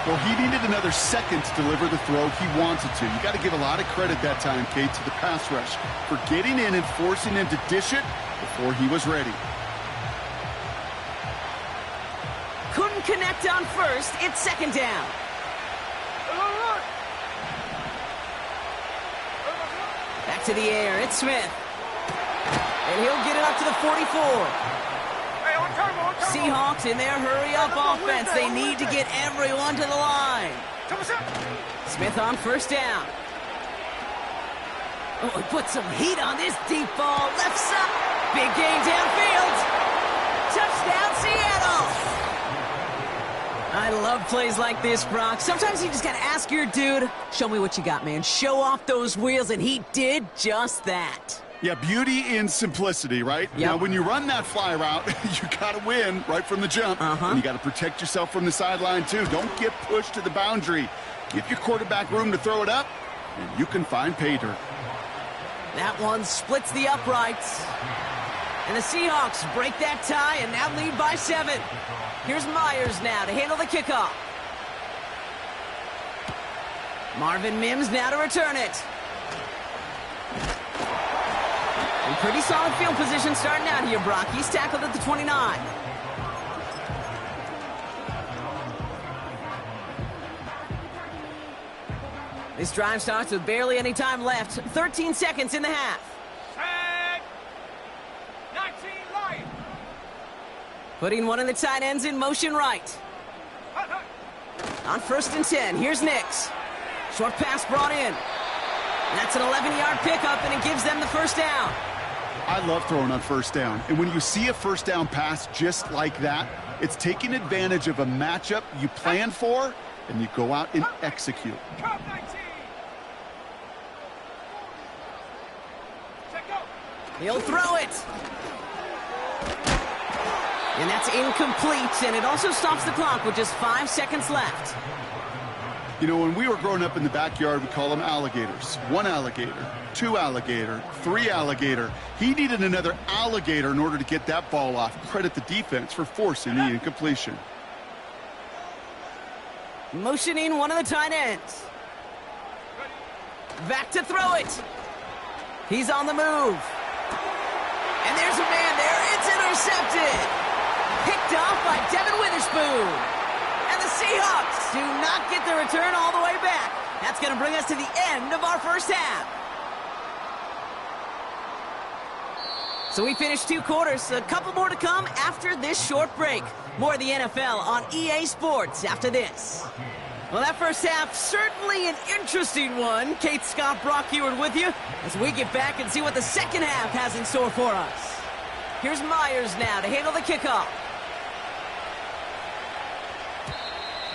Well, he needed another second to deliver the throw he wanted to. You got to give a lot of credit that time, Kate, to the pass rush for getting in and forcing him to dish it before he was ready. Couldn't connect on 1st. It's 2nd down. Back to the air. It's Smith. And he'll get it up to the 44. Hey, on turbo. Seahawks in their hurry-up offense. They need to get everyone to the line. Smith on 1st down. Oh, he put some heat on this deep ball. Left side. Big gain downfield. Touchdown, Seattle. I love plays like this, Brock. Sometimes you just got to ask your dude, show me what you got, man. Show off those wheels, and he did just that. Yeah, beauty in simplicity, right? Yep. Now, when you run that fly route, you got to win right from the jump. And you got to protect yourself from the sideline, too. Don't get pushed to the boundary. Give your quarterback room to throw it up, and you can find pay dirt. That one splits the uprights. And the Seahawks break that tie and now lead by 7. Here's Myers now to handle the kickoff. Marvin Mims now to return it. In pretty solid field position starting out here, Brock. He's tackled at the 29. This drive starts with barely any time left. 13 seconds in the half. Set. 19 line. Putting one of the tight ends in motion right. On 1st and 10, here's Nix. Short pass brought in. That's an 11-yard pickup, and it gives them the first down. I love throwing on first down. And when you see a first down pass just like that, it's taking advantage of a matchup you plan for, and you go out and execute. Cup 19. Check go. He'll throw it. And that's incomplete, and it also stops the clock with just 5 seconds left. You know, when we were growing up in the backyard, we call them alligators. 1 alligator, 2 alligator, 3 alligator. He needed another alligator in order to get that ball off. Credit the defense for forcing the incompletion. Motioning one of the tight ends. Back to throw it. He's on the move. And there's a man there. It's intercepted. Picked off by Devin Witherspoon. And the Seahawks do not get the return all the way back. That's going to bring us to the end of our first half. So we finished 2 quarters. A couple more to come after this short break. More of the NFL on EA Sports after this. Well, that first half, certainly an interesting one. Kate, Scott, Brock Heward with you as we get back and see what the second half has in store for us. Here's Myers now to handle the kickoff.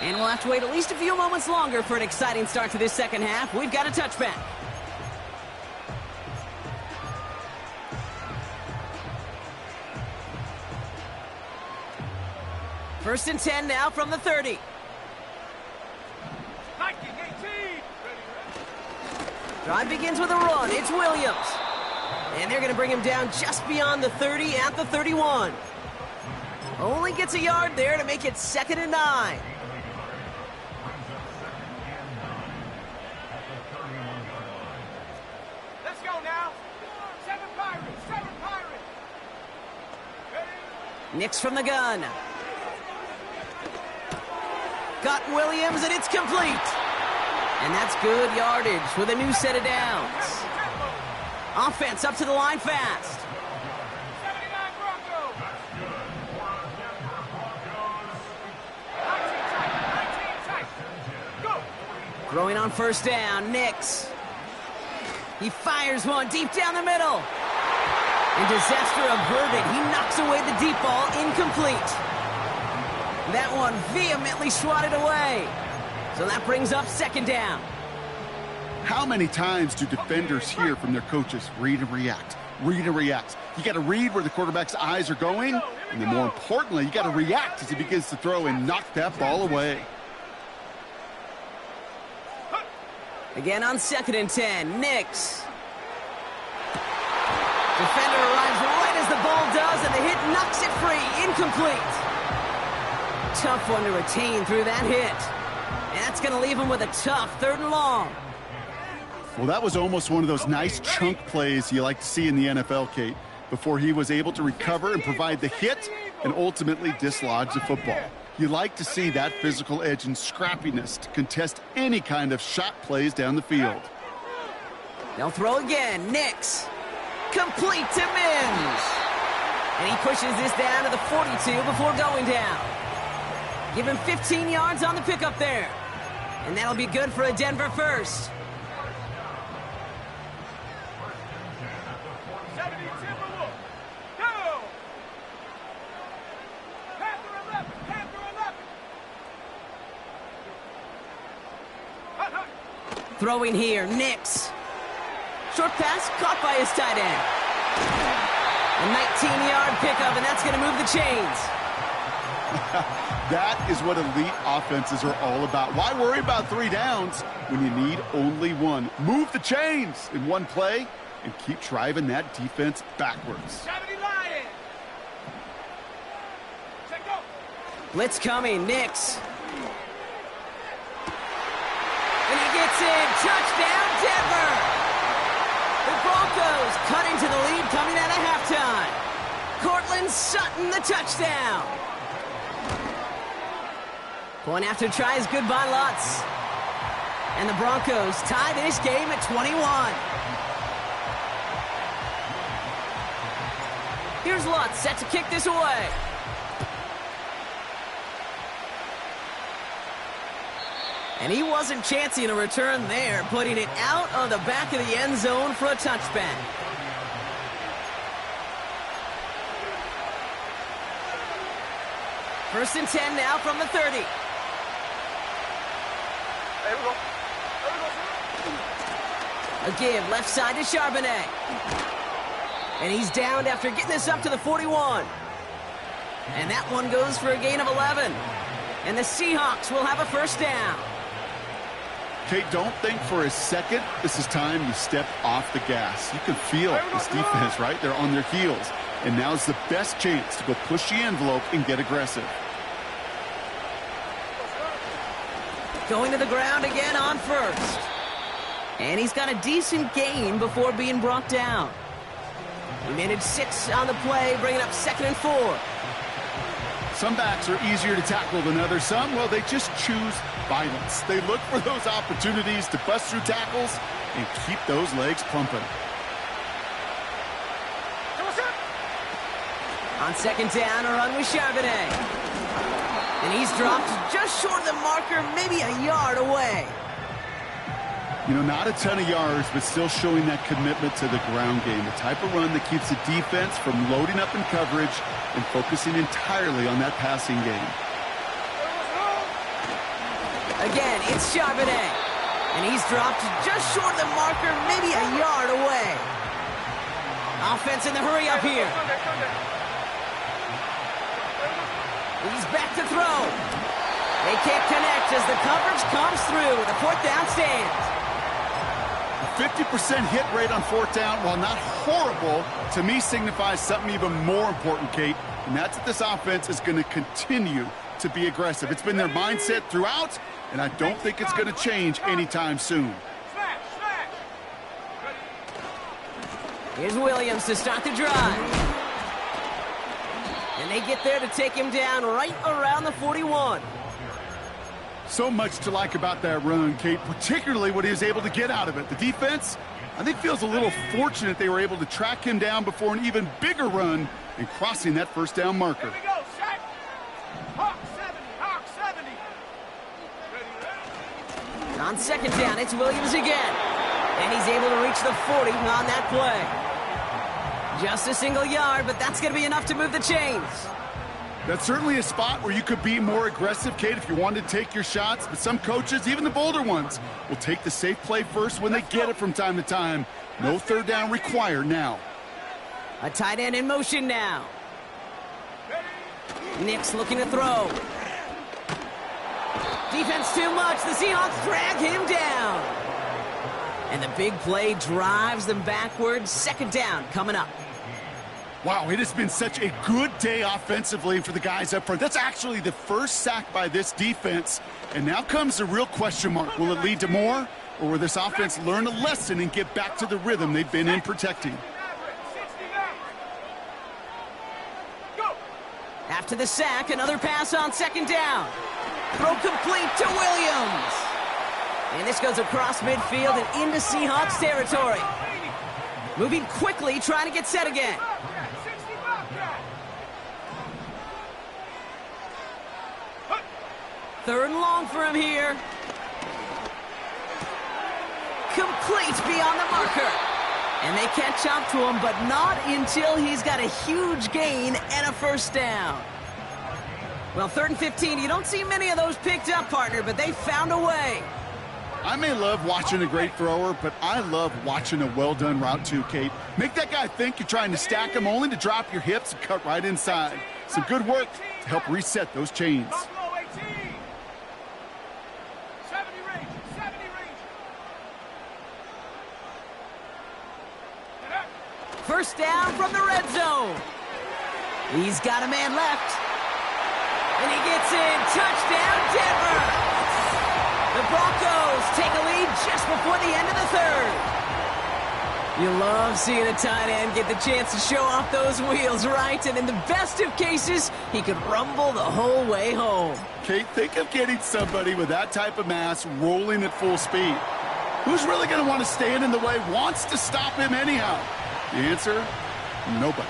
And we'll have to wait at least a few moments longer for an exciting start to this second half. We've got a touchback. First and 10 now from the 30. 19, 18. Drive begins with a run. It's Williams. And they're going to bring him down just beyond the 30 at the 31. Only gets a yard there to make it 2nd and 9. Let's go now. 7 Pirates, 7 Pirates. Ready? Nix from the gun. Got Williams, and it's complete. And that's good yardage with a new set of downs. Offense up to the line fast. 79 Broncos. 19 tight. Go. Throwing on first down, Nix. He fires one deep down the middle. And disaster averted. He knocks away the deep ball, incomplete. That one vehemently swatted away. So that brings up 2nd down. How many times do defenders hear from their coaches, read and react, read and react? You got to read where the quarterback's eyes are going, and then more importantly, you got to react as he begins to throw and knock that ball away. Again on 2nd and 10, Nix. Defender arrives right as the ball does, and the hit knocks it free, incomplete. Tough one to retain through that hit. And that's going to leave him with a tough 3rd and long. Well, that was almost one of those nice chunk plays you like to see in the NFL, Kate, before he was able to recover and provide the hit and ultimately dislodge the football. You like to see that physical edge and scrappiness to contest any kind of shot plays down the field. They'll throw again. Nix. Complete to Mims. And he pushes this down to the 42 before going down. Give him 15 yards on the pickup there. And that'll be good for a Denver first. 70 Timberwolves. Go. Panther 11. Panther 11. Throwing here, Nix. Short pass caught by his tight end. A 19-yard pickup, and that's going to move the chains. That is what elite offenses are all about. Why worry about 3 downs when you need only 1? Move the chains in one play and keep driving that defense backwards. Blitz coming, Nix. And he gets in. Touchdown, Denver. The Broncos cut into the lead coming out of halftime. Cortland Sutton, the touchdown. Point after try is good by Lutz. And the Broncos tie this game at 21. Here's Lutz set to kick this away. And he wasn't chancing a return there, putting it out on the back of the end zone for a touchback. First and 10 now from the 30. There we go. A give left side to Charbonnet. And he's downed after getting this up to the 41. And that one goes for a gain of 11. And the Seahawks will have a first down. Kate, don't think for a second this is time you step off the gas. You can feel this defense, right? They're on their heels. And now's the best chance to go push the envelope and get aggressive. Going to the ground again on first. And he's got a decent gain before being brought down. He managed 6 on the play, bringing up 2nd and 4. Some backs are easier to tackle than others. Some, well, they just choose violence. They look for those opportunities to bust through tackles and keep those legs pumping. On 2nd down, a run with Charbonnet. And he's dropped just short of the marker, maybe a yard away. You know, not a ton of yards, but still showing that commitment to the ground game. The type of run that keeps the defense from loading up in coverage and focusing entirely on that passing game. Again, it's Charbonnet. And he's dropped just short of the marker, maybe a yard away. Offense in the hurry up here. He's back to throw. They can't connect as the coverage comes through. The 4th down stands. 50% hit rate on 4th down, while not horrible, to me signifies something even more important, Kate, and that's that this offense is going to continue to be aggressive. It's been their mindset throughout, and I don't think it's going to change anytime soon. Here's Williams to start the drive. And they get there to take him down right around the 41. So much to like about that run, Kate, particularly what he was able to get out of it. The defense, I think, feels a little fortunate they were able to track him down before an even bigger run and crossing that 1st down marker. Here we go, set. Hawk 70. Ready. On 2nd down, it's Williams again. And he's able to reach the 40 on that play. Just a single yard, but that's going to be enough to move the chains. That's certainly a spot where you could be more aggressive, Kate, if you wanted to take your shots. But some coaches, even the bolder ones, will take the safe play first when they get it from time to time. No 3rd down required now. A tight end in motion now. Nix looking to throw. Defense too much. The Seahawks drag him down. And the big play drives them backwards. 2nd down coming up. Wow, it has been such a good day offensively for the guys up front. That's actually the first sack by this defense. And now comes the real question mark. Will it lead to more? Or will this offense learn a lesson and get back to the rhythm they've been in protecting? After the sack, another pass on 2nd down. Throw complete to Williams. And this goes across midfield and into Seahawks territory. Moving quickly, trying to get set again. Third and long for him here. Complete beyond the marker. And they catch up to him, but not until he's got a huge gain and a 1st down. Well, 3rd and 15, you don't see many of those picked up, partner, but they found a way. I may love watching a great thrower, but I love watching a well-done route too, Kate. Make that guy think you're trying to stack him only to drop your hips and cut right inside. Some good work to help reset those chains. Buffalo 18. 70 range. 70 range. First down from the red zone. He's got a man left. And he gets in. Touchdown, Denver. The Broncos take a lead just before the end of the third. You love seeing a tight end get the chance to show off those wheels, right? And in the best of cases, he could rumble the whole way home. Kate, think of getting somebody with that type of mass rolling at full speed. Who's really going to want to stand in the way, wants to stop him anyhow? The answer, nobody.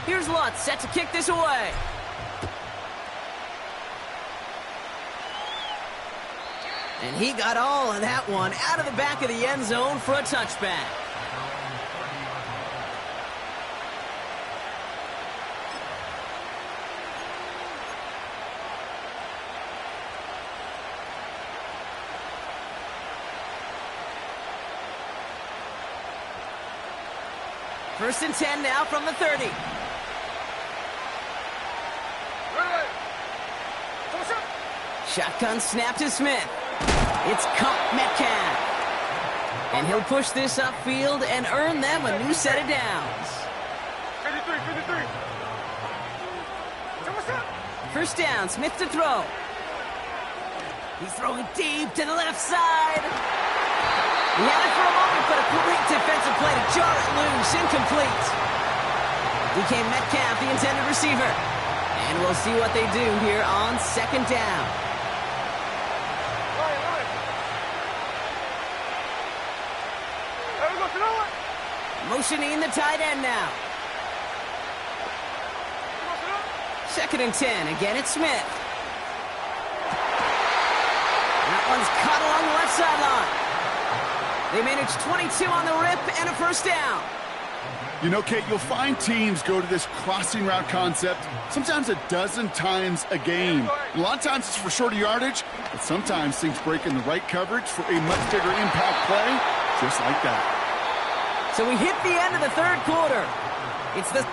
Here's Lutz set to kick this away. And he got all of that one out of the back of the end zone for a touchback. First and 10 now from the 30. Shotgun snap to Smith. It's caught Metcalf. And he'll push this upfield and earn them a new set of downs. 53. First down, Smith to throw. He's throwing deep to the left side. He had it for a moment, but a great defensive play to jar it loose. Incomplete. DK Metcalf, the intended receiver. And we'll see what they do here on second down. Motioning the tight end now. Second and 10. Again, it's Smith. That one's caught along the left sideline. They managed 22 on the rip and a first down. You know, Kate, you'll find teams go to this crossing route concept sometimes a dozen times a game. A lot of times it's for shorter yardage, but sometimes things break in the right coverage for a much bigger impact play, just like that. So we hit the end of the third quarter. It's the...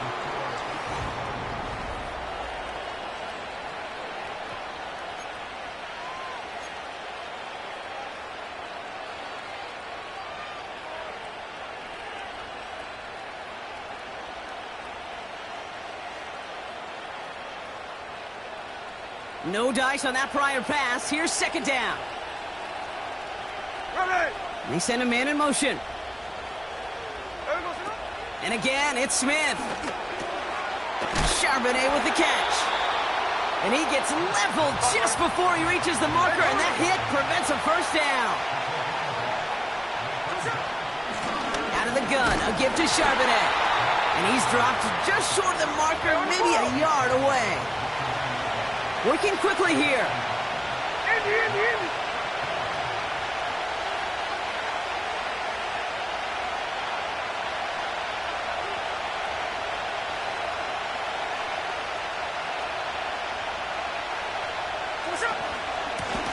No dice on that prior pass. Here's second down. They send a man in motion. And again, it's Smith. Charbonnet with the catch. And he gets leveled just before he reaches the marker, and that hit prevents a first down. Out of the gun, a give to Charbonnet. And he's dropped just short of the marker, maybe a yard away. Working quickly here. Indy.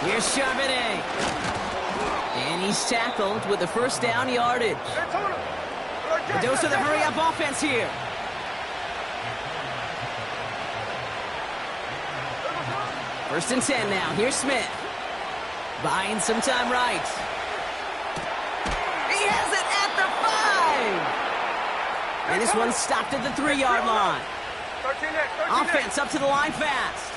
Here's Charbonnet. And he's tackled with the first down yardage. A dose of the hurry-up offense here. First and 10 now. Here's Smith. Buying some time right. He has it at the 5. And this one's stopped at the 3-yard line. Offense up to the line fast.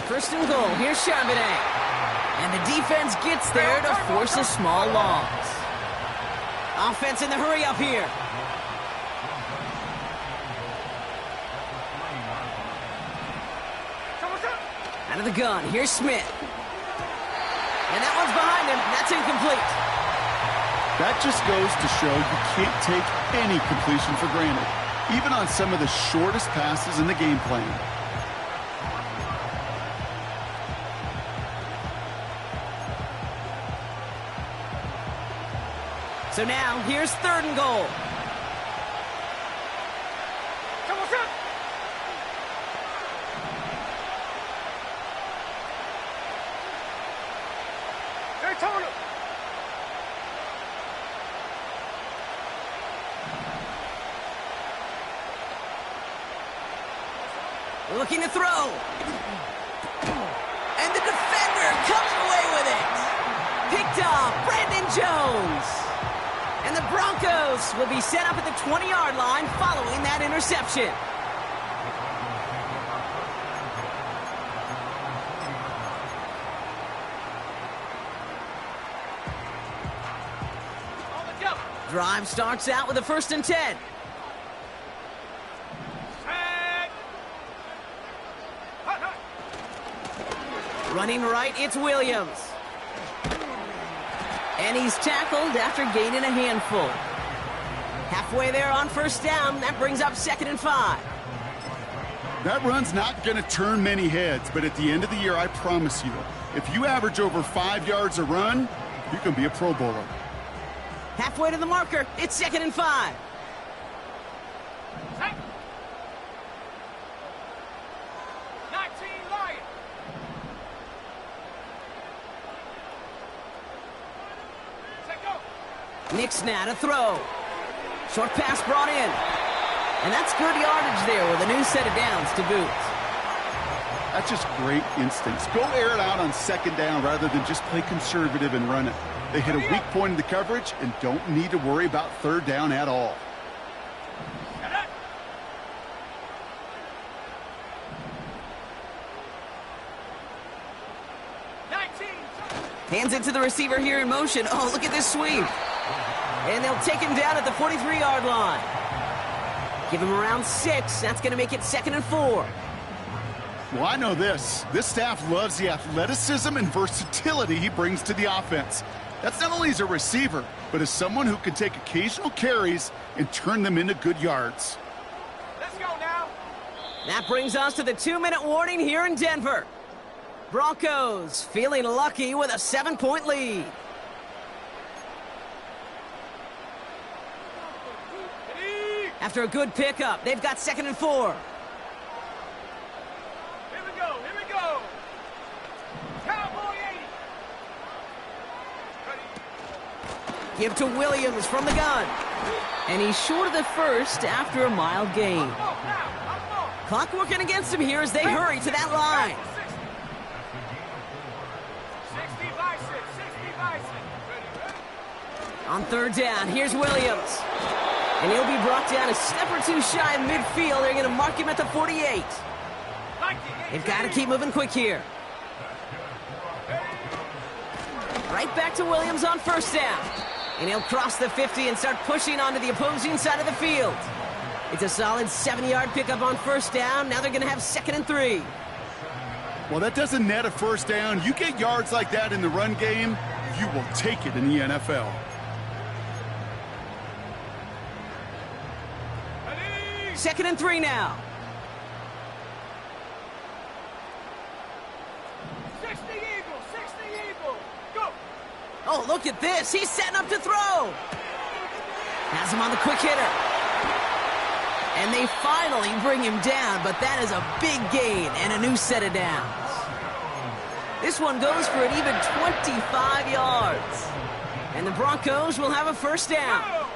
First and goal. Here's Charbonnet. And the defense gets there to force a small loss. Offense in the hurry-up here. Out of the gun. Here's Smith. And that one's behind him. That's incomplete. That just goes to show you can't take any completion for granted, even on some of the shortest passes in the game plan. So now, here's 3rd and goal. Come on, son. Daytona. Looking to throw. And the defender comes away with it. Picked off Brandon Jones. And the Broncos will be set up at the 20-yard line following that interception. On the go. Drive starts out with a 1st and 10. Set. Hut, hut. Running right, it's Williams. And he's tackled after gaining a handful. Halfway there on 1st down. That brings up 2nd and 5. That run's not going to turn many heads, but at the end of the year, I promise you, if you average over 5 yards a run, you can be a Pro Bowler. Halfway to the marker. It's 2nd and 5. Set. 19 Lion. Set go. Nick's now to throw. Short pass brought in. And that's good yardage there with a new set of downs to boot. That's just great instincts. Go air it out on 2nd down rather than just play conservative and run it. They hit a weak point in the coverage and don't need to worry about 3rd down at all. Set it. Hands it to the receiver here in motion. Oh, look at this sweep. And they'll take him down at the 43-yard line. Give him around 6. That's going to make it 2nd and 4. Well, I know this. This staff loves the athleticism and versatility he brings to the offense. That's not only as a receiver, but as someone who can take occasional carries and turn them into good yards. Let's go now. That brings us to the 2-minute warning here in Denver. Broncos feeling lucky with a 7-point lead. After a good pickup, they've got 2nd and 4. Here we go. Here we go. Cowboy 80. Ready. Give to Williams from the gun. And he's short of the 1st after a mild gain. Up the ball now. Up the ball. Clock working against him here as they hurry to that line. 60 by 6. 60 by 6. Ready. On 3rd down, here's Williams. And he'll be brought down a step or two shy of midfield. They're going to mark him at the 48. They've got to keep moving quick here. Right back to Williams on 1st down. And he'll cross the 50 and start pushing onto the opposing side of the field. It's a solid 7-yard pickup on 1st down. Now they're going to have 2nd and 3. Well, that doesn't net a 1st down. You get yards like that in the run game, you will take it in the NFL. 2nd and 3 now. 60 Eagles. 60 Eagles. Go. Oh, look at this. He's setting up to throw. Has him on the quick hitter. And they finally bring him down, but that is a big gain and a new set of downs. This one goes for an even 25 yards. And the Broncos will have a 1st down. Go.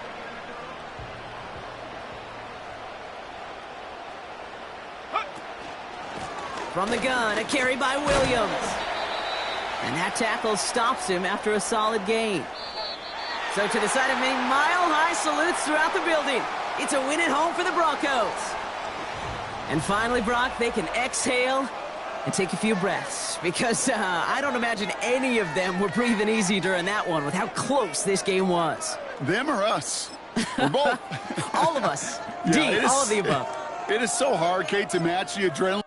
From the gun, a carry by Williams. And that tackle stops him after a solid gain. So to the side of me, mile-high salutes throughout the building. It's a win at home for the Broncos. And finally, Brock, they can exhale and take a few breaths. Because I don't imagine any of them were breathing easy during that one with how close this game was. Them or us? We're both. All of us. Yeah, D, all of the above. It is so hard, Kate, to match the adrenaline.